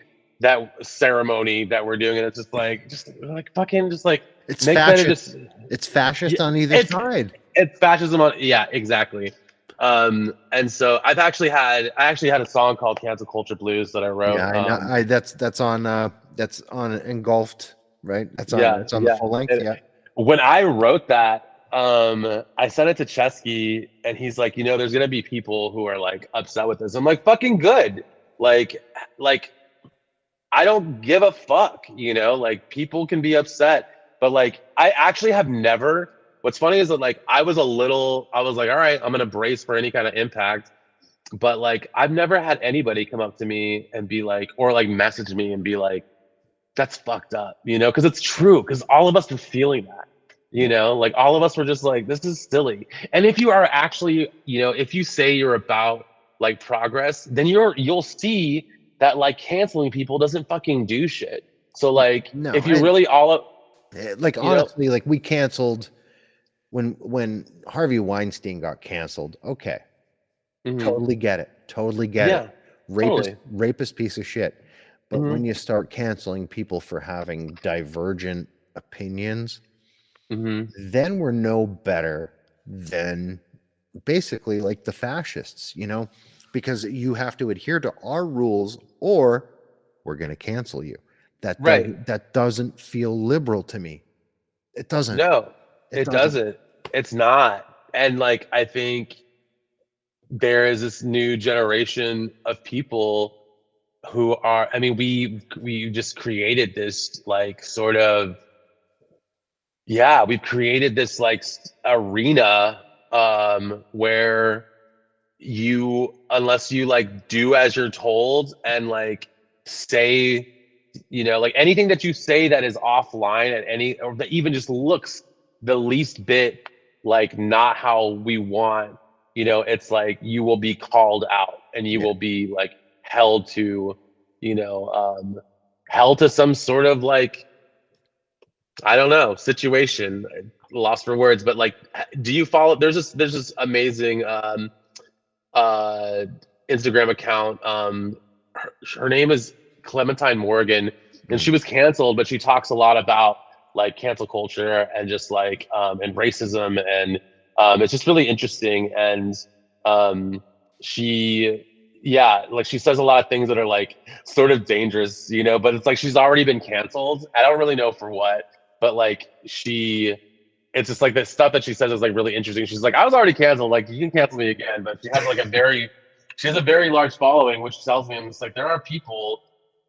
that ceremony that we're doing. And it's just like fucking just like, It's make better fascist. It's fascist on either side. It's fascism on, yeah, exactly. And so I actually had a song called Cancel Culture Blues that I wrote. Yeah, I know. That's on Engulfed, right? It's on the full length. Yeah. When I wrote that, I sent it to Chesky and he's like, there's gonna be people who are like upset with this. I'm like, fucking good. Like I don't give a fuck, like people can be upset, but like I actually have never. What's funny is that like I was like, all right, I'm gonna brace for any kind of impact, but like I've never had anybody come up to me and be like, or like message me and be like, that's fucked up, because it's true, because all of us were feeling that, like all of us were just like, this is silly. And if you are actually, if you say you're about like progress, then you'll see that like canceling people doesn't fucking do shit. So like, No, if you really like honestly, like we canceled. When Harvey Weinstein got canceled, okay, totally get it, yeah, rapist piece of shit. But when you start canceling people for having divergent opinions, then we're no better than basically like the fascists, because you have to adhere to our rules or we're going to cancel you. That doesn't feel liberal to me. It doesn't. No. It doesn't. It's not. And like, I think there is this new generation of people who are, I mean, we just created this like sort of, we've created this like arena where unless you like do as you're told and like say, like anything that you say that is offline or that even just looks the least bit like not how we want, it's like you will be called out and you will be like held to some sort of like, I don't know, situation, lost for words, but like, do you follow, there's this amazing Instagram account. Her name is Clementine Morgan, and she was canceled, but she talks a lot about like cancel culture and just like and racism, and it's just really interesting. And she says a lot of things that are like sort of dangerous, but it's like she's already been canceled. I don't really know for what, but like it's just like the stuff that she says is like really interesting. She's like, I was already canceled, like you can cancel me again. But she has like she has a very large following, which tells me it's like there are people,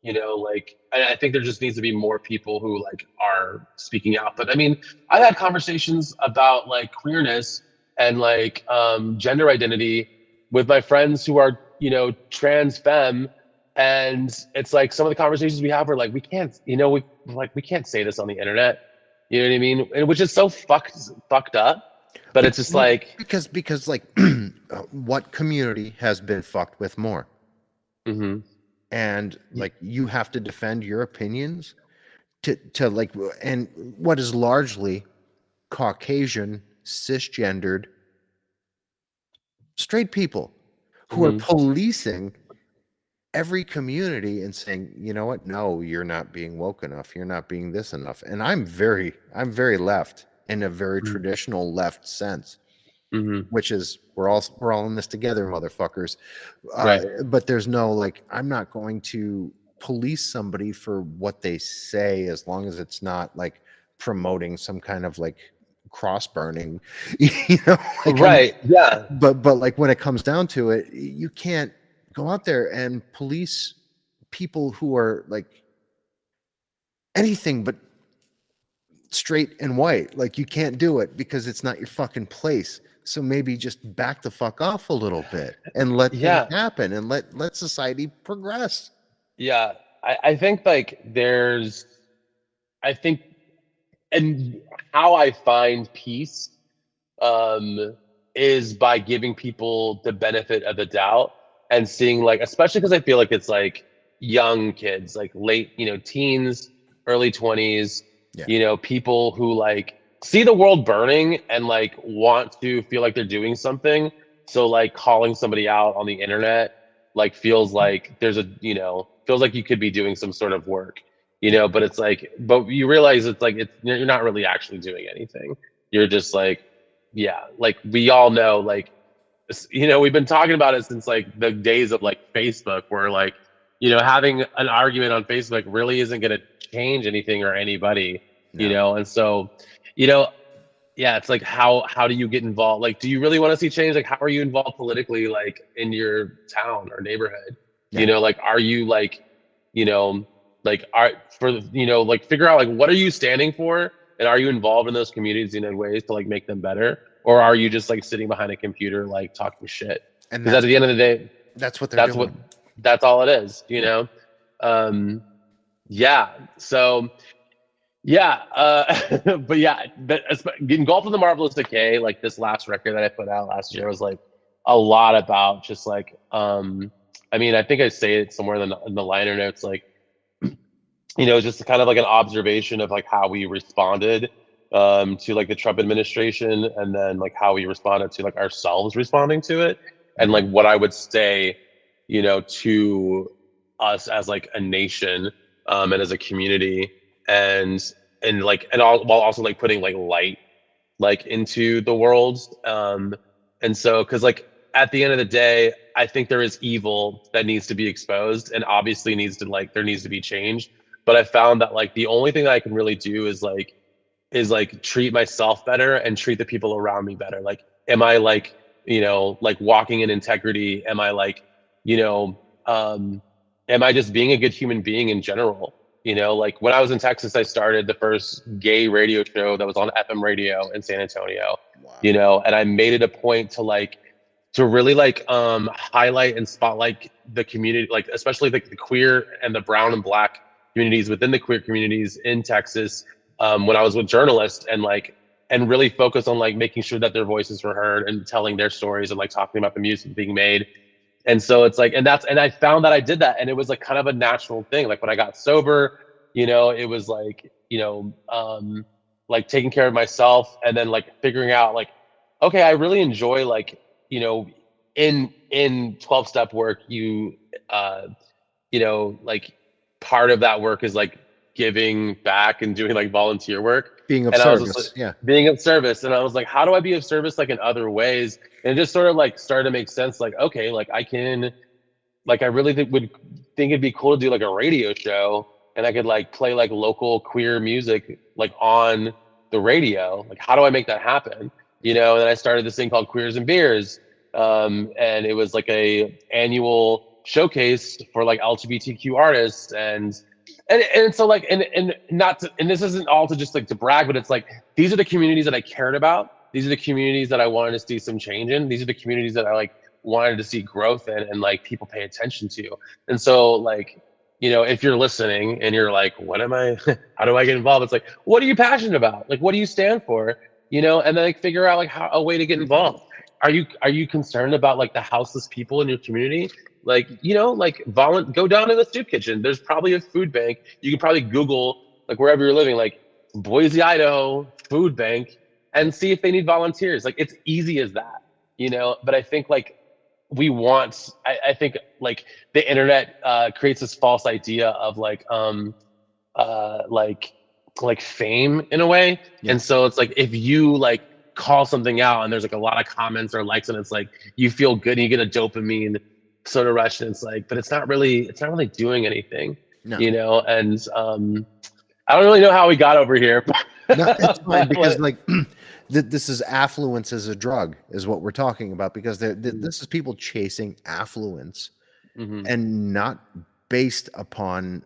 like I think there just needs to be more people who like are speaking out. But I mean, I've had conversations about like queerness and like gender identity with my friends who are, trans femme, and it's like some of the conversations we have are like, we can't, we can't say this on the internet. You know what I mean? And which is so fucked up. But it's just like because like what community has been fucked with more? And like you have to defend your opinions to like, and what is largely Caucasian cisgendered straight people who are policing every community and saying, you know what? No, you're not being woke enough. You're not being this enough. And I'm very left in a very traditional left sense, which is we're all in this together, motherfuckers. Right. But there's no like, I'm not going to police somebody for what they say as long as it's not like promoting some kind of like cross burning, you know, like right. Yeah. But like when it comes down to it, you can't go out there and police people who are like anything but straight and white. Like you can't do it because it's not your fucking place. So maybe just back the fuck off a little bit and let things happen and let society progress. Yeah. I think like and how I find peace is by giving people the benefit of the doubt and seeing like, especially because I feel like it's like young kids, like late, teens, early 20s, people who like see the world burning and like want to feel like they're doing something. So like calling somebody out on the internet like feels like there's feels like you could be doing some sort of work, but it's like, but you realize it's like, you're not really actually doing anything. You're just like, like we all know, like, we've been talking about it since like the days of like Facebook where like, having an argument on Facebook really isn't going to change anything or anybody, and so, it's like, how do you get involved? Like, do you really want to see change? Like, how are you involved politically, like in your town or neighborhood? Like, are you like, like like figure out like, what are you standing for? And are you involved in those communities in ways to like make them better? Or are you just like sitting behind a computer, like talking shit? Because at the end of the day, that's what they're doing. That's all it is, know? So but Engulfed in the Marvelous Decay, like this last record that I put out last year was like a lot about just like, I mean, I think I say it somewhere in the liner notes, like, just kind of like an observation of like how we responded to like the Trump administration, and then like how we responded to like ourselves responding to it, and like what I would say, to us as like a nation and as a community, and while also like putting like light like into the world, and so because like at the end of the day, I think there is evil that needs to be exposed and obviously there needs to be change. But I found that like the only thing that I can really do is treat myself better and treat the people around me better. Like, am I like, like walking in integrity? Am I like, am I just being a good human being in general? Like when I was in Texas, I started the first gay radio show that was on FM radio in San Antonio, and I made it a point to really like highlight and spotlight the community, like especially like the queer and the brown and black communities within the queer communities in Texas, when I was with journalists, and really focus on like making sure that their voices were heard and telling their stories and like talking about the music being made. And so it's like, and I found that I did that, and it was like kind of a natural thing. Like when I got sober, it was like, like taking care of myself, and then like figuring out like, okay, I really enjoy like, in 12-step work, like part of that work is like giving back and doing like volunteer work, being of service. Being of service. And I was like, how do I be of service like in other ways? And it just sort of like started to make sense. Like, okay, like I can, like I really think it'd be cool to do like a radio show, and I could like play like local queer music like on the radio. Like, how do I make that happen? And then I started this thing called Queers and Beers, and it was like a annual showcase for like LGBTQ artists, and so like and this isn't all to just like to brag, but it's like these are the communities that I cared about. These are the communities that I wanted to see some change in. These are the communities that I like wanted to see growth in and like people pay attention to. And so like, if you're listening and you're like, what am I, how do I get involved? It's like, what are you passionate about? Like, what do you stand for? And then like figure out like a way to get involved. Are you concerned about like the houseless people in your community? Like, like go down to the soup kitchen. There's probably a food bank. You can probably Google like wherever you're living, like Boise, Idaho food bank, and see if they need volunteers. Like it's easy as that, but I think like we want, I think like the internet creates this false idea of like fame in a way. Yeah. And so it's like if you like call something out and there's like a lot of comments or likes and it's like you feel good and you get a dopamine sort of rush and it's like, but it's not really doing anything, No. you know? And I don't really know how we got over here. No, it's fine because like this is affluence as a drug is what we're talking about, because this is people chasing affluence and not based upon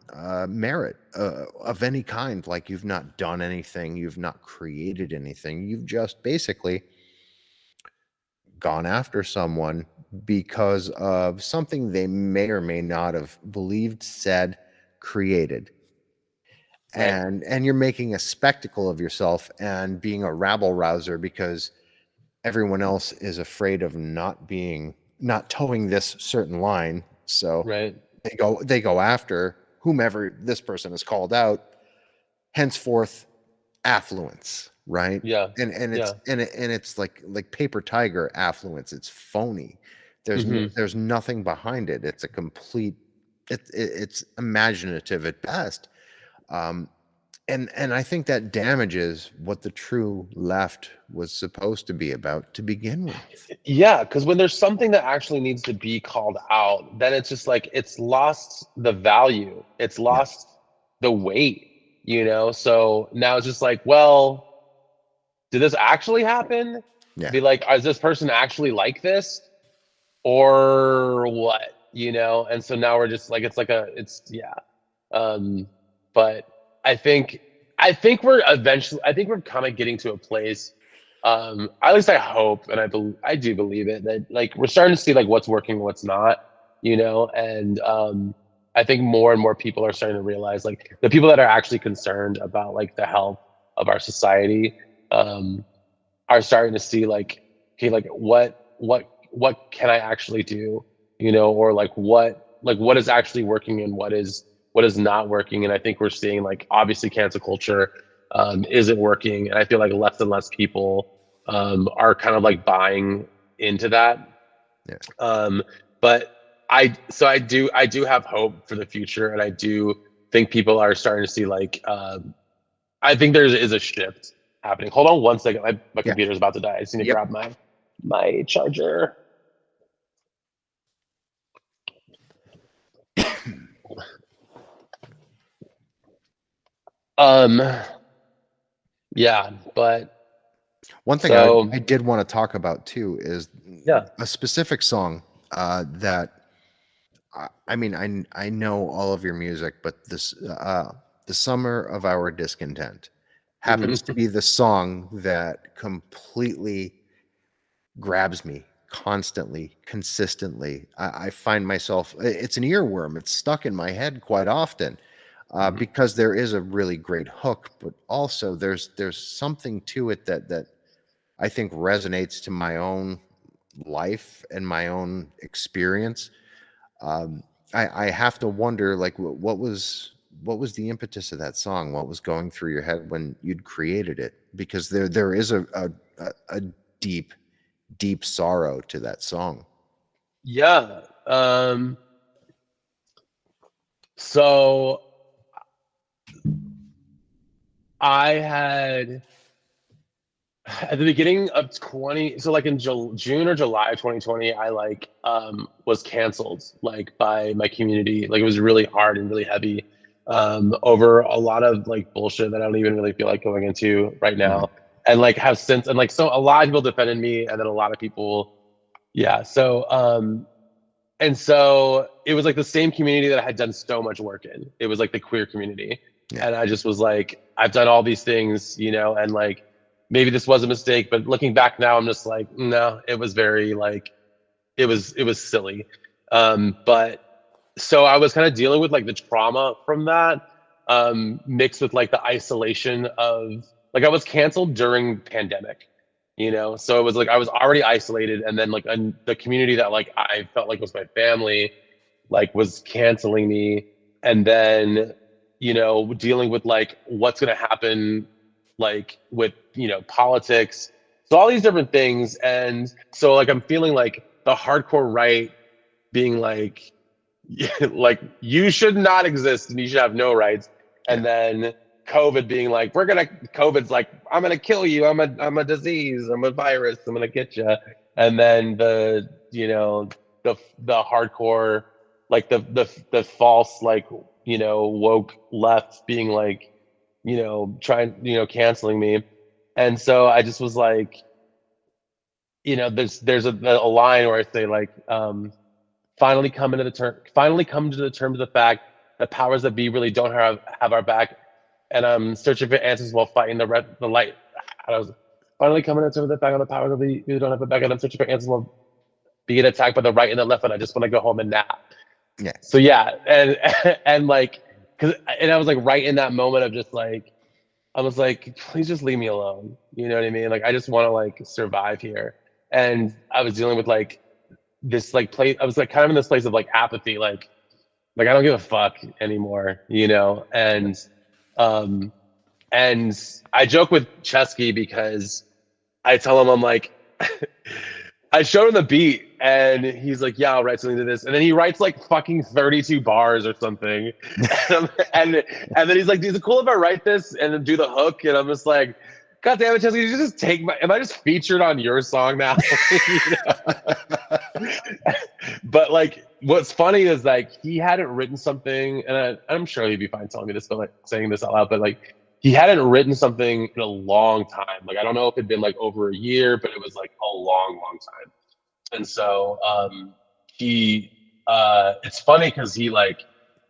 merit of any kind. Like you've not done anything, you've not created anything, you've just basically gone after someone because of something they may or may not have believed, said, created. Right. And you're making a spectacle of yourself and being a rabble rouser because everyone else is afraid of not towing this certain line. So Right. they go after whomever this person is called out, henceforth affluence, right? Yeah. And it's like paper tiger affluence. It's phony. There's nothing behind it. It's a complete it's imaginative at best. And I think that damages what the true left was supposed to be about to begin with. Yeah, because when there's something that actually needs to be called out, then it's just like it's lost the value, it's lost the weight, you know? So now it's just like, well, did this actually happen? Yeah. Be like, is this person actually like this? Or what? You know? And so now we're just like, but I think we're kind of getting to a place, at least I hope, and I do believe it, that like we're starting to see like what's working, what's not, you know, and I think more and more people are starting to realize, like the people that are actually concerned about like the health of our society, are starting to see like, okay, like what can I actually do, you know, or like what is actually working and what is not working. And I think we're seeing like obviously cancel culture isn't working, and I feel like less and less people are kind of like buying into that. But I do have hope for the future, and I do think people are starting to see like I think there is a shift happening. Hold on one second, my computer's about to die. I just need to grab my charger. Yeah, but one thing I did want to talk about too is a specific song that I mean I know all of your music, but this The Summer of Our Discontent happens to be the song that completely grabs me constantly, consistently. I find myself, it's an earworm. It's stuck in my head quite often because there is a really great hook, but also there's something to it that I think resonates to my own life and my own experience. I have to wonder, like, what was the impetus of that song? What was going through your head when you'd created it? Because there is a deep sorrow to that song. Yeah. So I had at the beginning of so like in June or July of 2020, I like was canceled like by my community. Like it was really hard and really heavy over a lot of like bullshit that I don't even really feel like going into right now. And like have since, and like, so a lot of people defended me, and then a lot of people, so and so it was like the same community that I had done so much work in. It was like the queer community. And I just was like, I've done all these things, you know, and like maybe this was a mistake, but looking back now, I'm just like, no, it was very like it was silly. But so I was kind of dealing with like the trauma from that, mixed with like the isolation of, like, I was canceled during pandemic, you know? So it was like I was already isolated, and then like the community that like I felt like was my family, like was canceling me. And then, you know, dealing with like what's going to happen, like with, you know, politics. So all these different things. And so like I'm feeling like hardcore right being like, like you should not exist and you should have no rights, and then COVID being like, COVID's like, I'm gonna kill you, I'm a disease, I'm a virus, I'm gonna get you, and then the hardcore, like the false, like, woke left being like, trying, canceling me. And so I just was like, there's a line where I say like, finally come to the terms of the fact that powers that be really don't have our back, and I'm searching for answers while fighting the light. I was finally coming to terms with the fact that the powers that be really don't have our back, and I'm searching for answers while being attacked by the right and the left, and I just want to go home and nap. Yeah. So yeah, and like, and I was like right in that moment of just like, I was like, please just leave me alone. You know what I mean? Like, I just want to like survive here. And I was dealing with like this like place. I was like kind of in this place of like apathy, like I don't give a fuck anymore, And I joke with Chesky because I tell him, I'm like, I showed him the beat and he's like, yeah, I'll write something to this. And then he writes like fucking 32 bars or something. and then he's like, is it cool if I write this and then do the hook? And I'm just like, God damn it, Chesky, you just take am I just featured on your song now? But like, what's funny is like, he hadn't written something, and I'm sure he'd be fine telling me this, but like saying this out loud, but like, he hadn't written something in a long time. Like, I don't know if it'd been like over a year, but it was like a long, long time. And so he, it's funny because he like,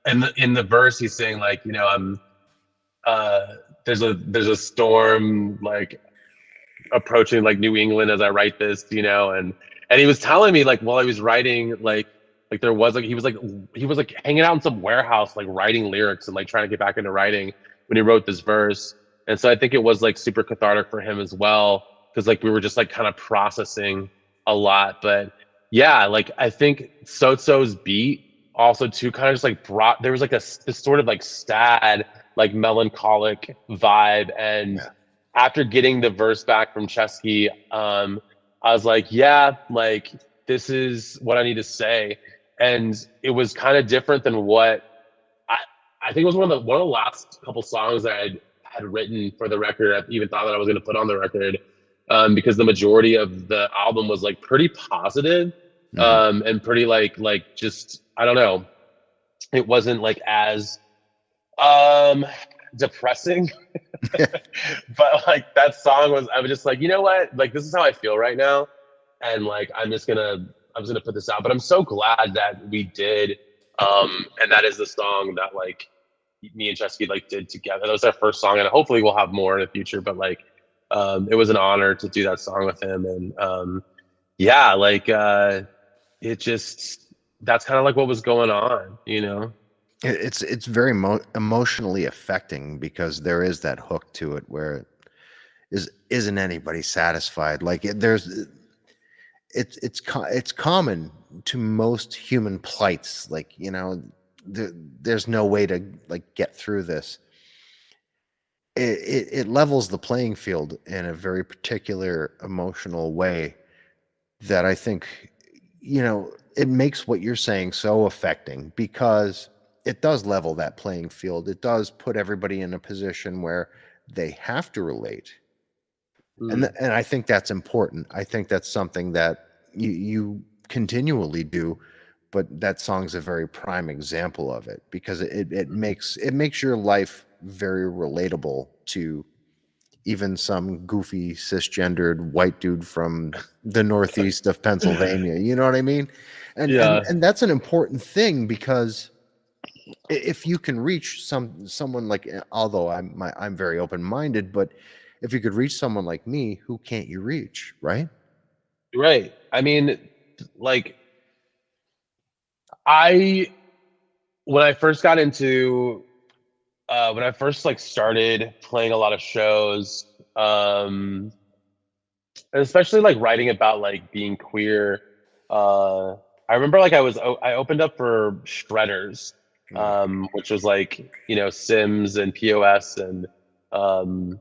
in the verse, he's saying like, I'm, there's a storm like approaching like New England as I write this, and he was telling me like while I was writing, like there was like he was like hanging out in some warehouse like writing lyrics and like trying to get back into writing when he wrote this verse. And so I think it was like super cathartic for him as well, because like we were just like kind of processing a lot. But yeah, like I think Sotso's beat also too kind of just like brought, there was like this sort of like sad, like melancholic vibe. And after getting the verse back from Chesky, I was like, yeah, like this is what I need to say. And it was kind of different than what I think it was one of the last couple songs that I had written for the record. I even thought that I was going to put on the record, because the majority of the album was like pretty positive, and pretty like just, I don't know, it wasn't like as depressing. But like that song was, I was just like, you know what, like this is how I feel right now, and like I'm just gonna put this out. But I'm so glad that we did, and that is the song that like me and Chesky like did together. That was our first song, and hopefully we'll have more in the future. But like, it was an honor to do that song with him, and yeah, like it just, that's kind of like what was going on, It's very emotionally affecting, because there is that hook to it where isn't anybody satisfied? Like it's common to most human plights. Like, there's no way to like get through this. It levels the playing field in a very particular emotional way that I think, it makes what you're saying so affecting, because it does level that playing field. It does put everybody in a position where they have to relate. And I think that's important. I think that's something that you continually do, but that song's a very prime example of it, because it makes your life very relatable to even some goofy cisgendered white dude from the northeast of Pennsylvania. You know what I mean? And that's an important thing, because if you can reach someone like, although I'm very open-minded, but if you could reach someone like me, who can't you reach, right? Right. I mean, like when I first got into, when I first like started playing a lot of shows, and especially like writing about like being queer, I remember like I opened up for Shredders, which was like, Sims and POS and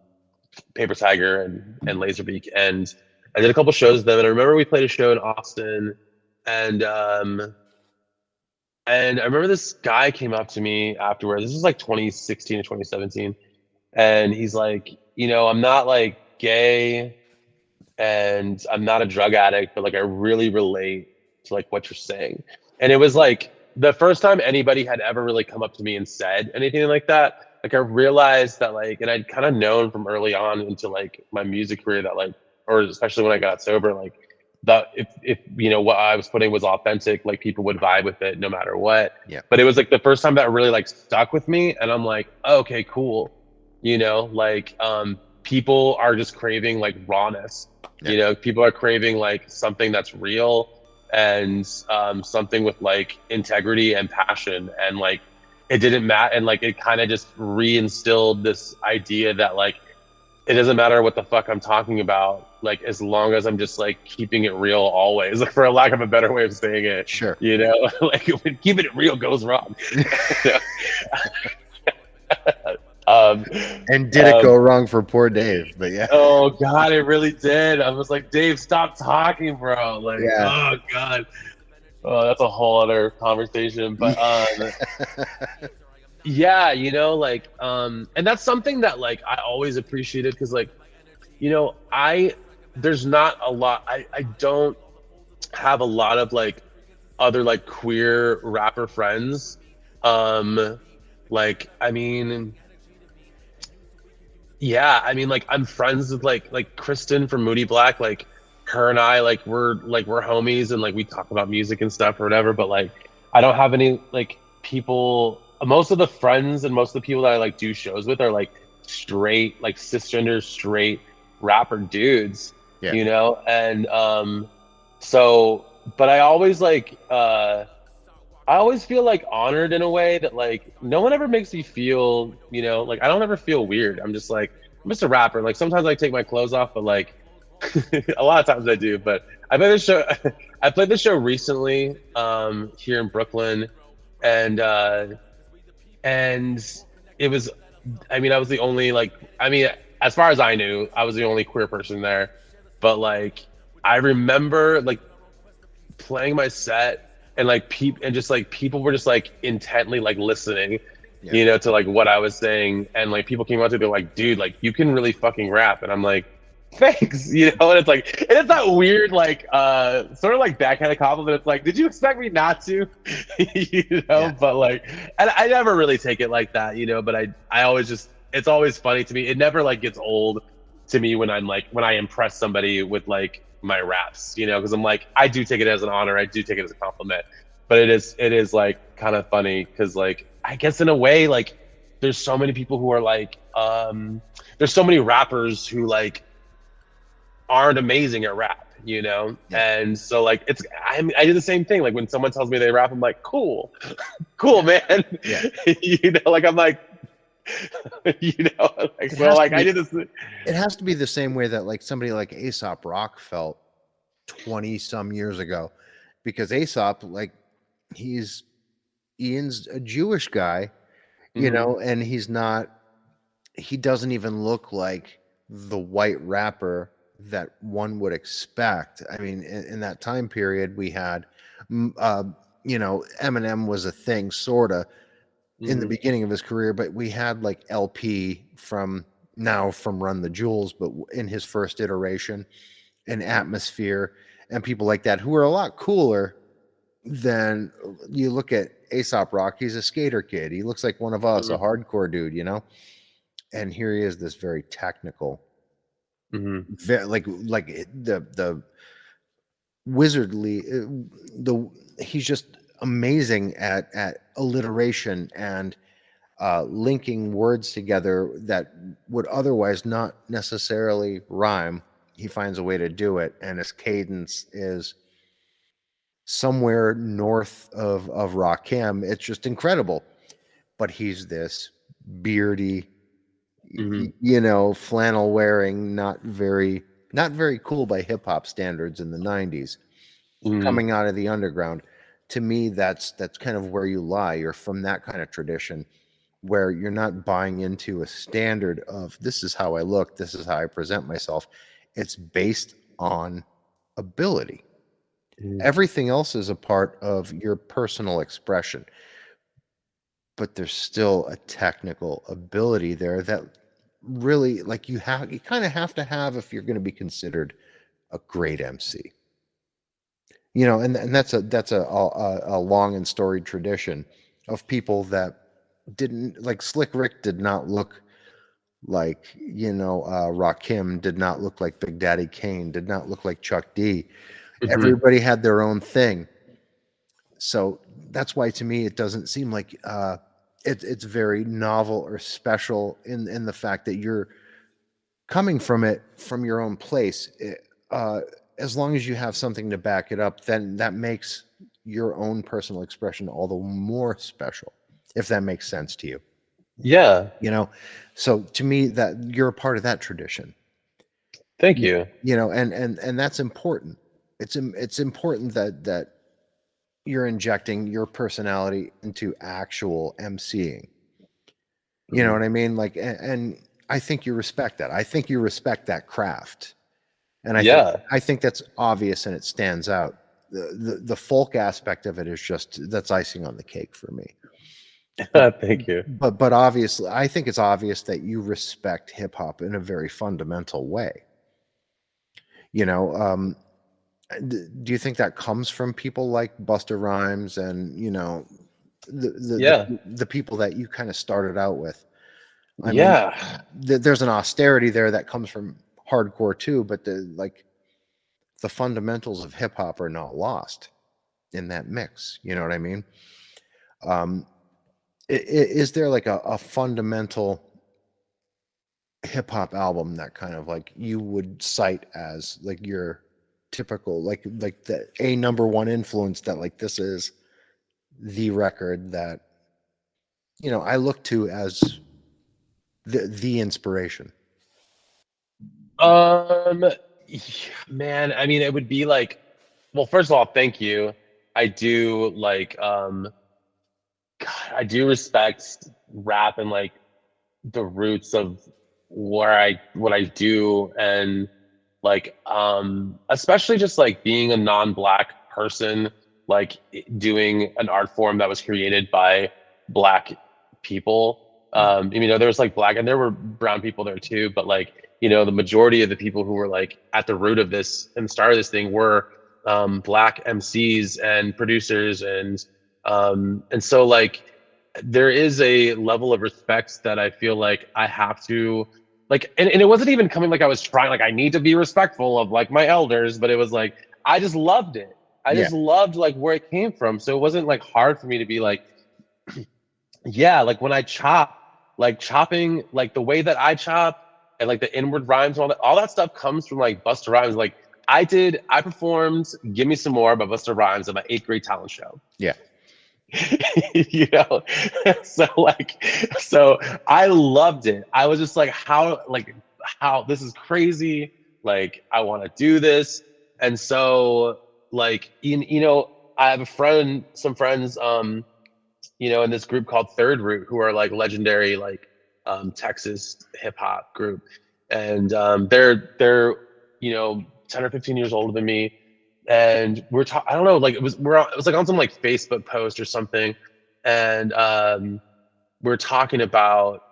Paper Tiger and Laserbeak, and I did a couple shows with them. And I remember we played a show in Austin, And and I remember this guy came up to me afterwards. This was like 2016 or 2017. And he's like, you know, I'm not like gay and I'm not a drug addict, but like I really relate to like what you're saying. And it was like the first time anybody had ever really come up to me and said anything like that. Like I realized that like, and I'd kind of known from early on into like my music career that like, or especially when I got sober, like that if you know what I was putting was authentic, like people would vibe with it no matter what. Yeah. But it was like the first time that really like stuck with me, and I'm like, oh, okay, cool. You know, like people are just craving like rawness. Yeah. You know, people are craving like something that's real and something with like integrity and passion, and like it didn't matter, and like it kind of just reinstilled this idea that like it doesn't matter what the fuck I'm talking about, like as long as I'm just like keeping it real always, like for a lack of a better way of saying it. Sure. You know, like when keeping it real goes wrong. And did it go wrong for poor Dave? But yeah. Oh God, it really did. I was like, Dave, stop talking, bro. Like, Yeah. oh God. Oh, that's a whole other conversation. But yeah, you know, like and that's something that like I always appreciated, because like, you know, there's not a lot, I don't have a lot of like other like queer rapper friends. Like I mean, yeah, I mean, like I'm friends with like Kristen from Moody Black. Like her and I, like we're homies, and like we talk about music and stuff or whatever. But like I don't have any like people. Most of the friends and most of the people that I like do shows with are like straight, like cisgender straight rapper dudes. Yeah. You know, and so, but I always like I always feel like honored in a way that like no one ever makes me feel, you know, like I don't ever feel weird. I'm just like, I'm just a rapper. Like sometimes I take my clothes off, but like a lot of times I do. But I played this show I played this show recently here in Brooklyn, and it was, I mean, I was the only like, I mean, as far as I knew, I was the only queer person there. But like I remember like playing my set, and like people were just like intently like listening, Yeah. you know, to like what I was saying, and like people came up to me, they're like, dude, like you can really fucking rap, and I'm like, thanks, you know. And it's like, and it's that weird like sort of like backhanded compliment. It's like, did you expect me not to? You know. Yeah. But like, and I never really take it like that, you know, but I always just, it's always funny to me. It never like gets old to me when I'm like, when I impress somebody with like my raps, you know, because I'm like, I do take it as an honor, I do take it as a compliment, but it is like kind of funny because like I guess in a way like there's so many people who are like there's so many rappers who like aren't amazing at rap, you know. Yeah. And so like it's, I do the same thing, like when someone tells me they rap, I'm like, cool cool, man. Yeah. You know, like I'm like you know, like It so has like to I be- did this. It has to be the same way that like somebody like Aesop Rock felt 20 some years ago, because Aesop, like Ian's a Jewish guy, you know, and he doesn't even look like the white rapper that one would expect. I mean, in that time period, we had, you know, Eminem was a thing, sorta, in the beginning of his career, but we had like LP from Run the Jewels, but in his first iteration, and Atmosphere, and people like that who are a lot cooler than you look at Aesop Rock. He's a skater kid. He looks like one of us, a hardcore dude, you know? And here he is, this very technical, like the wizardly, he's just amazing at alliteration and linking words together that would otherwise not necessarily rhyme. He finds a way to do it, and his cadence is somewhere north of Rakim. It's just incredible. But he's this beardy, you know, flannel wearing, not very cool by hip hop standards in the 90s, coming out of the underground. To me, that's kind of where you lie. You're from that kind of tradition where you're not buying into a standard of this is how I look, this is how I present myself. It's based on ability. Everything else is a part of your personal expression, but there's still a technical ability there that really, like, you kind of have to have if you're going to be considered a great MC. You know, and that's a long and storied tradition of people that didn't, like, Slick Rick did not look like, you know, Rakim did not look like Big Daddy Kane, did not look like Chuck D. Everybody had their own thing. So that's why, to me, it doesn't seem like it's very novel or special in the fact that you're coming from it from your own place. As long as you have something to back it up, then that makes your own personal expression all the more special, if that makes sense to you. Yeah. You know, so to me, that you're a part of that tradition. Thank you. You know, and that's important. It's important that you're injecting your personality into actual emceeing. You know what I mean? Like, and I think you respect that. I think you respect that craft. And I think that's obvious and it stands out. The folk aspect of it is just, that's icing on the cake for me. Thank you. But obviously, I think it's obvious that you respect hip hop in a very fundamental way. You know, do you think that comes from people like Busta Rhymes and, you know, the people that you kind of started out with? I mean, there's an austerity there that comes from hardcore too, but the fundamentals of hip hop are not lost in that mix. You know what I mean? Is there like a fundamental hip hop album that kind of like you would cite as like your typical, like the number one influence, that like this is the record that, you know, I look to as the inspiration? Man, I mean, it would be like, well, first of all, thank you. I do like, God, I do respect rap and like the roots of what I do, and like, especially just like being a non-black person, like doing an art form that was created by black people. You know, there was like black and there were brown people there too, but like, you know, the majority of the people who were like at the root of this and started this thing were black MCs and producers, and so like there is a level of respect that I feel like I have to like, and it wasn't even coming like I was trying, like I need to be respectful of like my elders, but it was like I just loved it. I just loved like where it came from. So it wasn't like hard for me to be like, yeah, like when I chop, like chopping, like the way that I chop and like the inward rhymes and all that stuff comes from like Busta Rhymes. Like I performed Give Me Some More by Busta Rhymes at my 8th grade talent show. Yeah. You know, so I loved it. I was just like, how this is crazy. Like, I want to do this. And so like, you know, I have some friends, you know, in this group called Third Root, who are like legendary, like, Texas hip hop group. And, they're, you know, 10 or 15 years older than me. And we're talking, I don't know, like it was like on some like Facebook post or something. And, we're talking about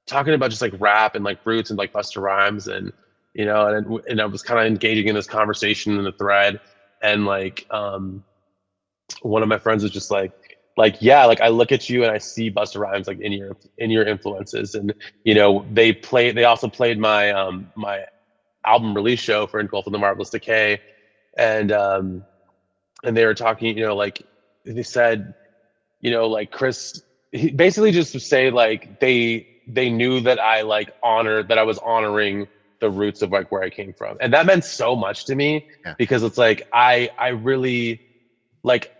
just like rap and like roots and like Busta Rhymes, and, you know, and I was kind of engaging in this conversation in the thread. And like, one of my friends was just like, yeah, like I look at you and I see Busta Rhymes like in your influences. And, you know, they also played my my album release show for Engulfed in the Marvelous Decay, and they were talking, you know, like they said, you know, like Chris, he basically just to say like they knew that I was honoring the roots of like where I came from, and that meant so much to me. Because it's like I really like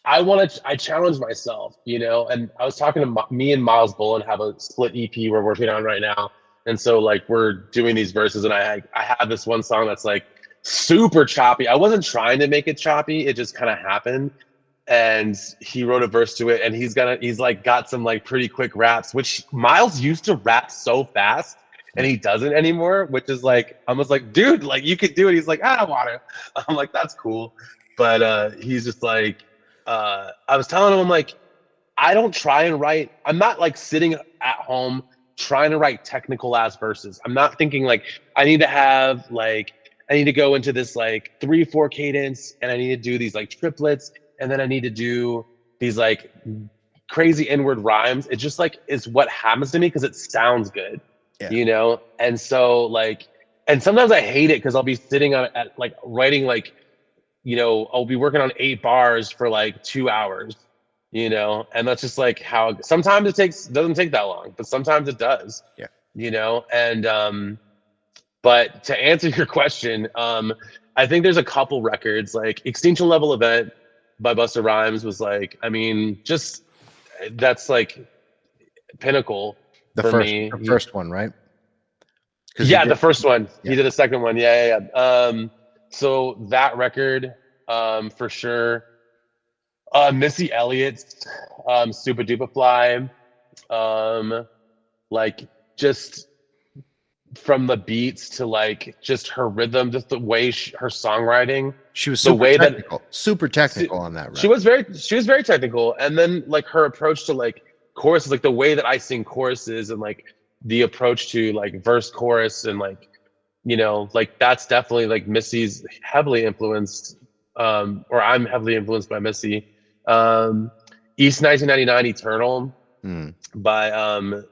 I challenge myself, you know. And I was talking to me and Miles Bullen have a split EP we're working on right now. And so like we're doing these verses, and I have this one song that's like super choppy. I wasn't trying to make it choppy. It just kind of happened. And he wrote a verse to it, and he's like got some like pretty quick raps, which Miles used to rap so fast. and he doesn't anymore, which is like, I was like, dude, like you could do it. He's like, I don't want to. I'm like, that's cool. But he's just like, I was telling him, I'm like, I don't try and write. I'm not like sitting at home trying to write technical ass verses. I'm not thinking like I need to go into this like 3/4 cadence, and I need to do these like triplets, and then I need to do these like crazy inward rhymes. It just like is what happens to me because it sounds good, you know? And so like, and sometimes I hate it because I'll be sitting at like writing like, you know, I'll be working on 8 bars for like 2 hours, you know? And that's just like how sometimes doesn't take that long, but sometimes it does, you know? And, but to answer your question, I think there's a couple records like Extinction Level Event by Busta Rhymes was like, I mean, just that's like pinnacle for me. The first one, right? Yeah, the first one. He did the second one. Yeah. So that record, for sure. Missy Elliott's Super Duper Fly. Like just from the beats to like just her rhythm, just the way her songwriting. She was super technical on that record. She was very technical. And then like her approach to like choruses, like the way that I sing choruses and like the approach to like verse chorus and like, you know, like that's definitely like Missy's heavily influenced, or I'm heavily influenced by Missy. East 1999 Eternal by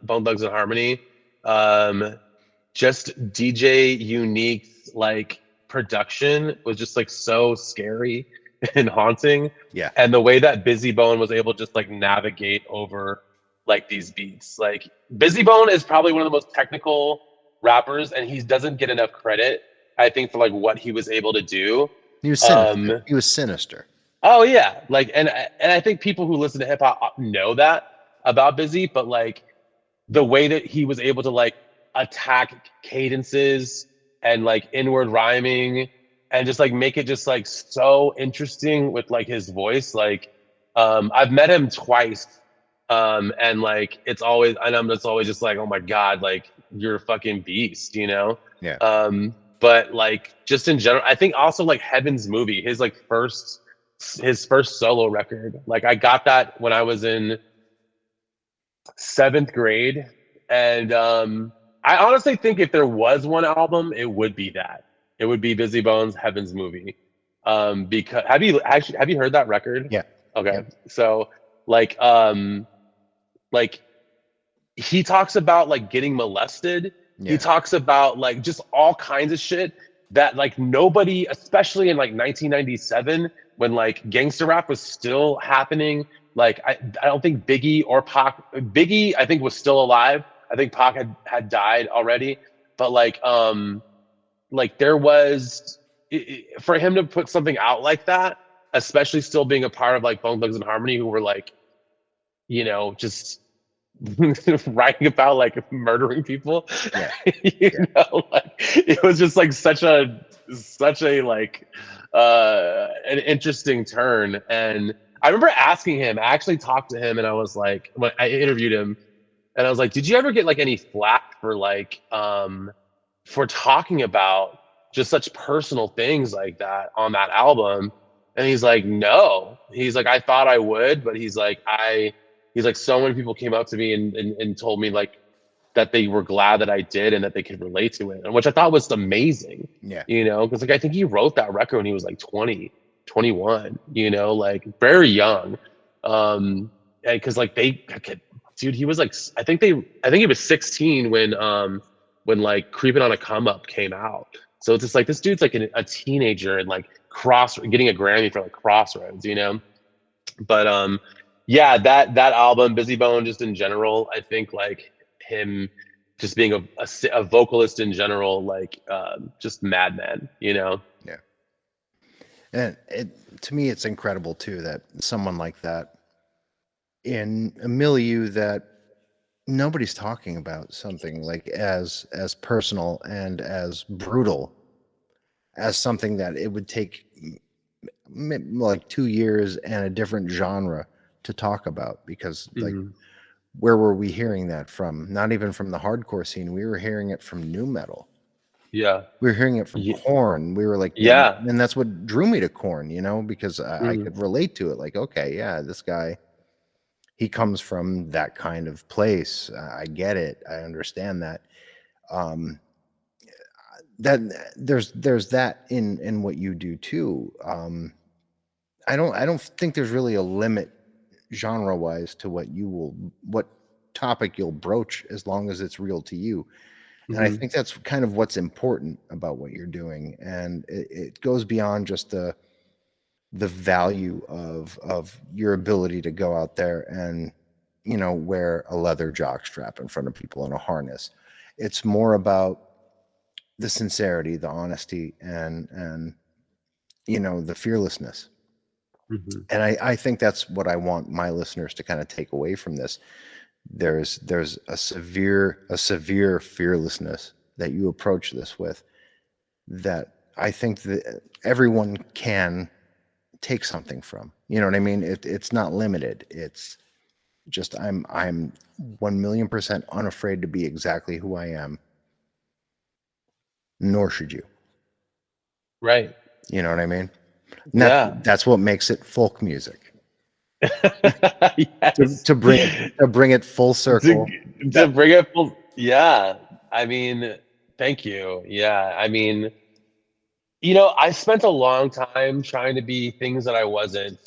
Bone Thugs and Harmony. Just DJ Unique's like production was just like so scary and haunting. Yeah. And the way that Busy Bone was able to just like navigate over like these beats. Like Busy Bone is probably one of the most technical rappers, and he doesn't get enough credit, I think, for like what he was able to do. He was sinister. He was sinister. Oh yeah. Like and I think people who listen to hip hop know that about Busy, but like the way that he was able to like attack cadences and like inward rhyming and just like make it just like so interesting with like his voice. Like I've met him twice, and like it's always, and I'm just always just like, oh my god, like you're a fucking beast, you know? But like just in general, I think also like Heaven's Movie, his first solo record, like I got that when I was in 7th grade, and I honestly think if there was one album, it would be that. It would be Busy Bone's Heaven's Movie. Because have you heard that record? Yeah. Okay. Yeah. So like he talks about like getting molested. Yeah. He talks about like just all kinds of shit that like nobody, especially in like 1997 when like gangster rap was still happening. Like I don't think Biggie or Pac. Biggie I think was still alive. I think Pac had died already, but like there was for him to put something out like that, especially still being a part of like Bone Thugs and Harmony, who were like, you know, just writing about like murdering people. Yeah. you know, like it was just like such a like an interesting turn. And I remember asking him, I actually talked to him, and I was like, when I interviewed him. And I was like, did you ever get like any flack for like for talking about just such personal things like that on that album? And he's like, no. He's like, I thought I would, but he's like, so many people came up to me and told me like that they were glad that I did and that they could relate to it. And which I thought was amazing. Yeah. You know, because like I think he wrote that record when he was like 20, 21, you know, like very young. And because like they could, dude, he was like, I think he was 16 when like Creeping on a Come Up came out. So it's just like this dude's like a teenager and like getting a Grammy for like Crossroads, you know. But yeah, that album, Busy Bone, just in general, I think like him just being a vocalist in general, like just madman, you know. Yeah. And to me, it's incredible too that someone like that, in a milieu that nobody's talking about, something like as personal and as brutal as something that it would take like 2 years and a different genre to talk about, because like where were we hearing that from? Not even from the hardcore scene. We were hearing it from nu metal. Yeah. We were hearing it from Korn. We were like, yeah. And that's what drew me to Korn, you know, because I Mhm. could relate to it. Like, okay, yeah, this guy, he comes from that kind of place. I get it. I understand that. That there's that in what you do too. I don't think there's really a limit genre wise to what topic you'll broach as long as it's real to you. And I think that's kind of what's important about what you're doing. And it goes beyond just the value of your ability to go out there and, you know, wear a leather jock strap in front of people in a harness. It's more about the sincerity, the honesty, and you know, the fearlessness. And I think that's what I want my listeners to kind of take away from this. There's a severe fearlessness that you approach this with, that I think that everyone can take something from. You know what I mean? It's not limited. It's just I'm 1,000,000% unafraid to be exactly who I am. Nor should you. Right. You know what I mean? Yeah. That's what makes it folk music. Yes. To bring it full circle. To bring it full. Yeah. I mean, thank you. Yeah. I mean, you know, I spent a long time trying to be things that I wasn't,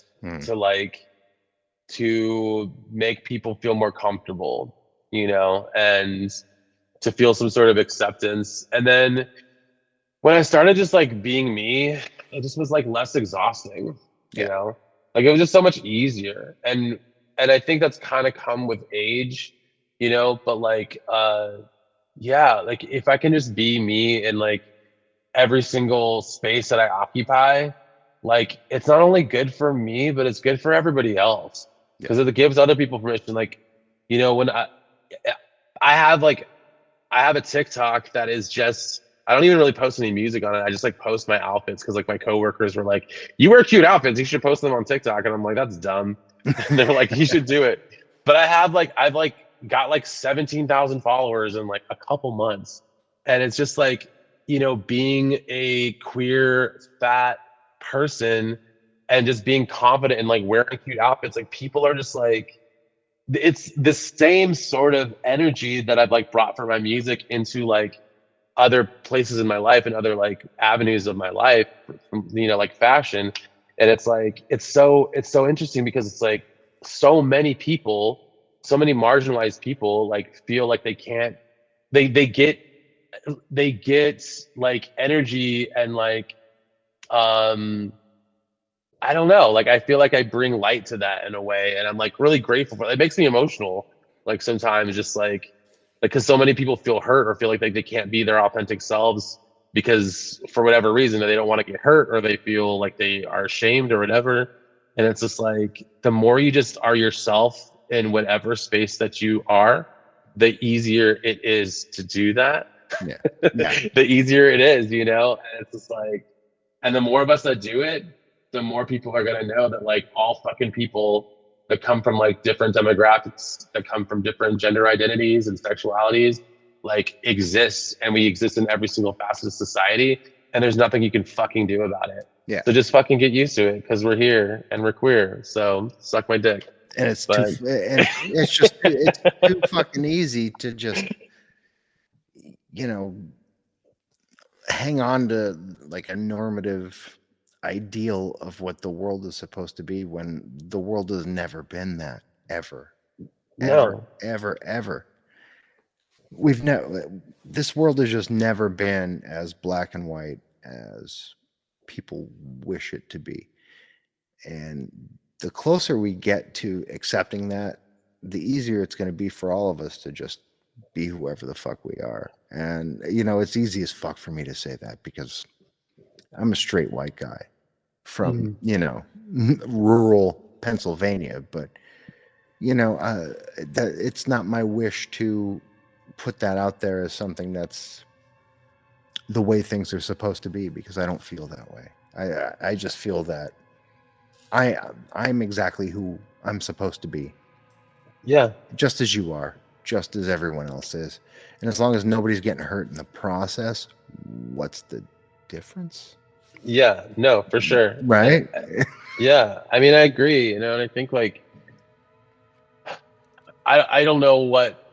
to make people feel more comfortable, you know, and to feel some sort of acceptance. And then when I started just like being me, it just was like less exhausting, you know? Like it was just so much easier. And I think that's kind of come with age, you know, but like yeah, like if I can just be me in like every single space that I occupy, like it's not only good for me, but it's good for everybody else. Because it gives other people permission. Like, you know, when I have like I have a TikTok that is just I don't even really post any music on it. I just like post my outfits because like my coworkers were like, "You wear cute outfits. You should post them on TikTok." And I'm like, "That's dumb." And they're like, "You should do it." But I've like got like 17,000 followers in like a couple months, and it's just like, you know, being a queer fat person and just being confident in like wearing cute outfits. Like people are just like, it's the same sort of energy that I've like brought for my music into like other places in my life and other like avenues of my life, you know, like fashion. And it's like it's so interesting because it's like so many people, so many marginalized people like feel like they can't they get like energy and like I don't know. Like I feel like I bring light to that in a way, and I'm like really grateful for it. It makes me emotional. Like sometimes, just like because so many people feel hurt or feel like they can't be their authentic selves because for whatever reason they don't want to get hurt or they feel like they are ashamed or whatever. And it's just like the more you just are yourself in whatever space that you are, the easier it is to do that. Yeah. The easier it is, you know. And it's just like, and the more of us that do it, the more people are going to know that like all fucking people that come from like different demographics, that come from different gender identities and sexualities, like exist, and we exist in every single facet of society, and there's nothing you can fucking do about it. Yeah. So just fucking get used to it because we're here and we're queer. So suck my dick. And it's it's too fucking easy to just, you know, hang on to like a normative ideal of what the world is supposed to be when the world has never been that ever. No. Ever. This world has just never been as black and white as people wish it to be. And the closer we get to accepting that, the easier it's going to be for all of us to just be whoever the fuck we are. And, you know, it's easy as fuck for me to say that because I'm a straight white guy from, you know, rural Pennsylvania. But, you know, that it's not my wish to put that out there as something that's the way things are supposed to be, because I don't feel that way. I just feel that I'm exactly who I'm supposed to be. Yeah. just as you are, just as everyone else is. And as long as nobody's getting hurt in the process, what's the difference? Yeah. No, for sure. Right? Yeah. I mean, I agree, and I think like, I don't know what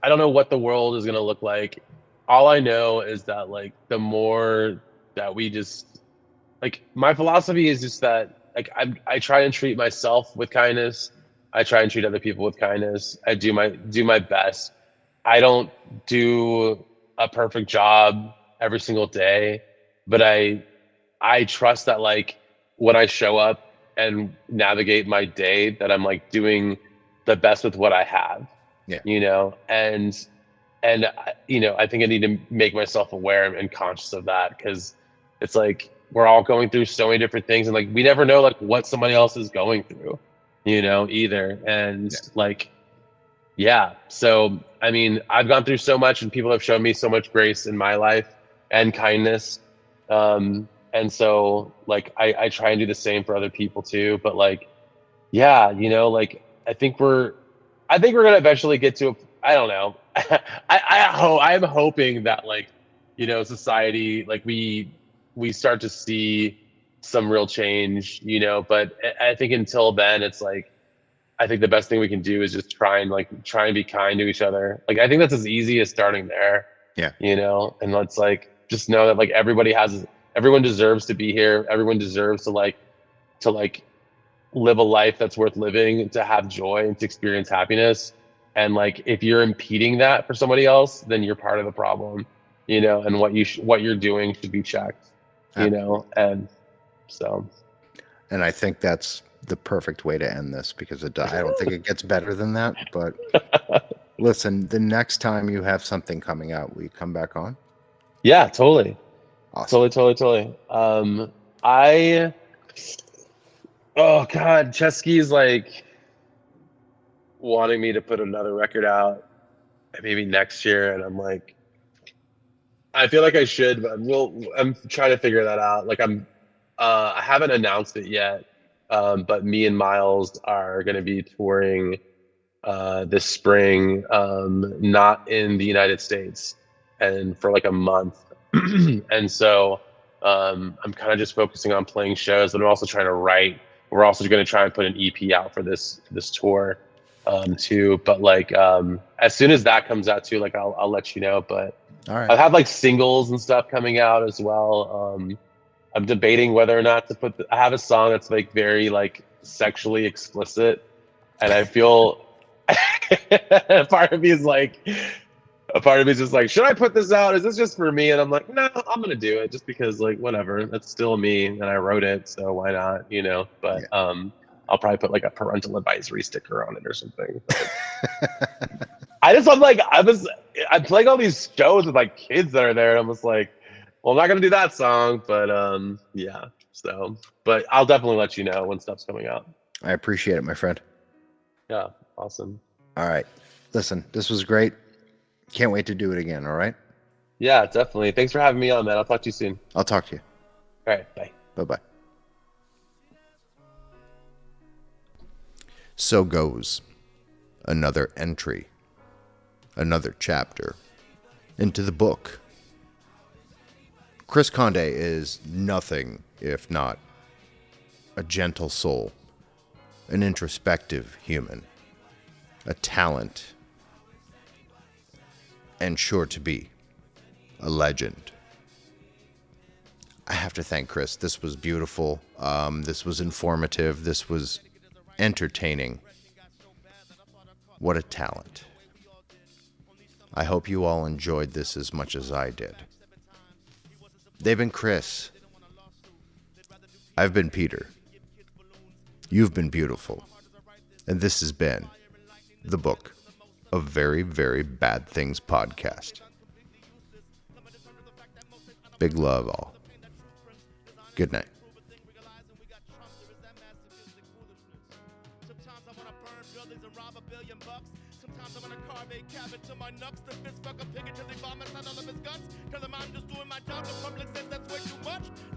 the world is going to look like. All I know is that like the more that we just like, my philosophy is just that like I try and treat myself with kindness. I try and treat other people with kindness. I do my best. I don't do a perfect job every single day, but I trust that like when I show up and navigate my day, that I'm like doing the best with what I have. Yeah. And I think I need to make myself aware and conscious of that, because it's like we're all going through so many different things, and like we never know like what somebody else is going through, either. And like, yeah. So I mean, I've gone through so much, and people have shown me so much grace in my life and kindness. And so like I try and do the same for other people too. But like, yeah, like I think we're gonna eventually get to I don't know. I'm hoping that like, society, like we start to see some real change, but I think until then it's like, I think the best thing we can do is just try and be kind to each other. Like I think that's as easy as starting there. Yeah. And let's like just know that like everyone deserves to be here. Everyone deserves to live a life that's worth living, and to have joy and to experience happiness. And like if you're impeding that for somebody else, then you're part of the problem, and what you're doing should be checked. And so, and I think that's the perfect way to end this, because I don't think it gets better than that. But listen, the next time you have something coming out, will you come back on? Yeah, totally. Awesome. Totally. Oh God, Chesky's like wanting me to put another record out maybe next year, and I'm like, I feel like I should, but I'm trying to figure that out. Like I haven't announced it yet, but me and Miles are going to be touring this spring, not in the United States, and for like a month. And so I'm kind of just focusing on playing shows, but I'm also trying to write. We're also going to try and put an EP out for this tour too. But like as soon as that comes out too, like I'll let you know. But All right. I have like singles and stuff coming out as well. I'm debating whether or not to put. I have a song that's like very like sexually explicit, and I feel part of me is just like, should I put this out? Is this just for me? And I'm like, no, I'm gonna do it just because like whatever. That's still me, and I wrote it, so why not? But I'll probably put like a parental advisory sticker on it or something. I'm playing all these shows with like kids that are there, and I'm just like, well, I'm not gonna do that song, but yeah. So, but I'll definitely let you know when stuff's coming out. I appreciate it, my friend. Yeah, awesome. All right, listen, this was great. Can't wait to do it again. All right. Yeah, definitely. Thanks for having me on, man. I'll talk to you soon. I'll talk to you. All right, bye. Bye-bye. So goes another entry, another chapter into the book. Chris Conde is nothing if not a gentle soul, an introspective human, a talent, and sure to be a legend. I have to thank Chris. This was beautiful. This was informative. This was entertaining. What a talent. I hope you all enjoyed this as much as I did. They've been Chris. I've been Peter. You've been beautiful. And this has been the Book of Very, Very Bad Things podcast. Big love all. Good night.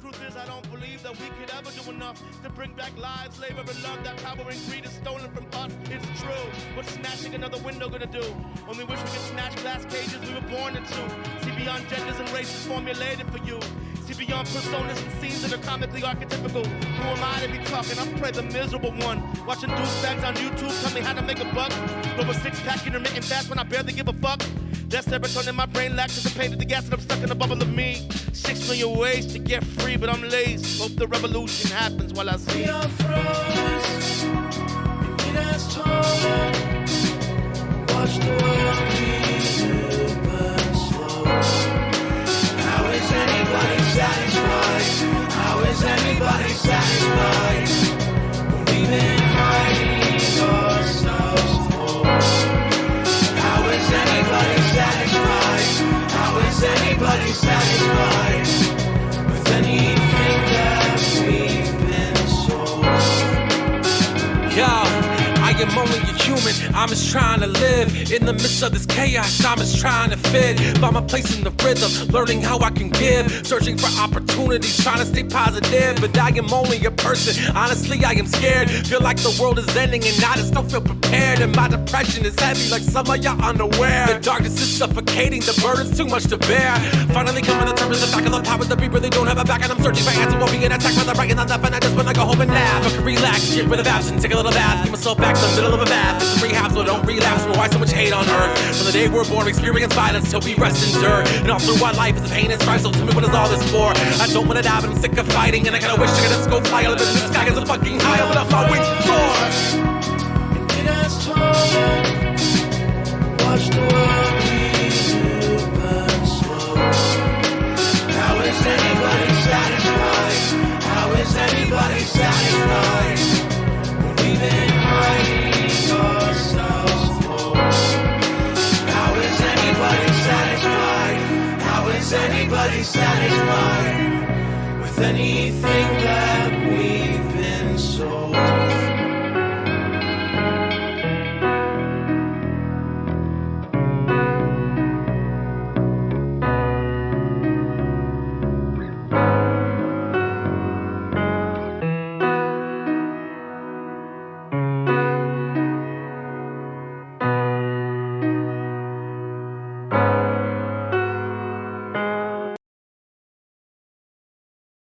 Truth is, I don't believe that we could ever do enough to bring back lives, labor, and love. That power and greed is stolen from us. It's true. What's smashing another window gonna do? Only wish we could smash glass cages we were born into. See beyond genders and races formulated for you. See beyond personas and scenes that are comically archetypical. Who am I to be talking? I'm probably the miserable one. Watching douchebags on YouTube tell me how to make a buck. Blow a six-pack intermittent fast when I barely give a fuck. That serotonin in my brain lacks the pain of the gas and I'm stuck in a bubble of me. 6 million ways to get free, but I'm lazy. Hope the revolution happens while I sleep. We are froze, and it has torn. Watch the world be burn slow. How is anybody satisfied? How is anybody satisfied? When we've been hiding ourselves for. How is anybody satisfied? How is anybody satisfied with anything that we've been sold? Yo, I am only a human, I'm just trying to live. In the midst of this chaos, I'm just trying to fit. Find my place in the rhythm, learning how I can give. Searching for opportunities, trying to stay positive. But I am only a person, honestly I am scared. Feel like the world is ending and I just don't feel prepared. And my depression is heavy like some of y'all unaware. The darkness is suffocating, the burden's too much to bear. Finally coming to terms with the fact of the power that we really don't have a back. And I'm searching for answers while being attacked by the right and the left. And I just wanna go home and laugh. I can relax, get rid of absence, take a little bath. Get myself back to the middle of a bath. It's a rehab so don't relapse. Why so much hate on earth? From the day we're born, we experience violence till we rest in dirt. And all through our life is a pain and strife. So tell me what is all this for? I don't wanna die, but I'm sick of fighting. And I kinda wish I could just go fly. I live in the sky as a fucking high. Open up my wings and soar. And it has torn. Watch the world burn slow. How is anybody satisfied? How is anybody satisfied? When we've been hiding ourselves for. How is anybody satisfied? How is anybody satisfied with anything that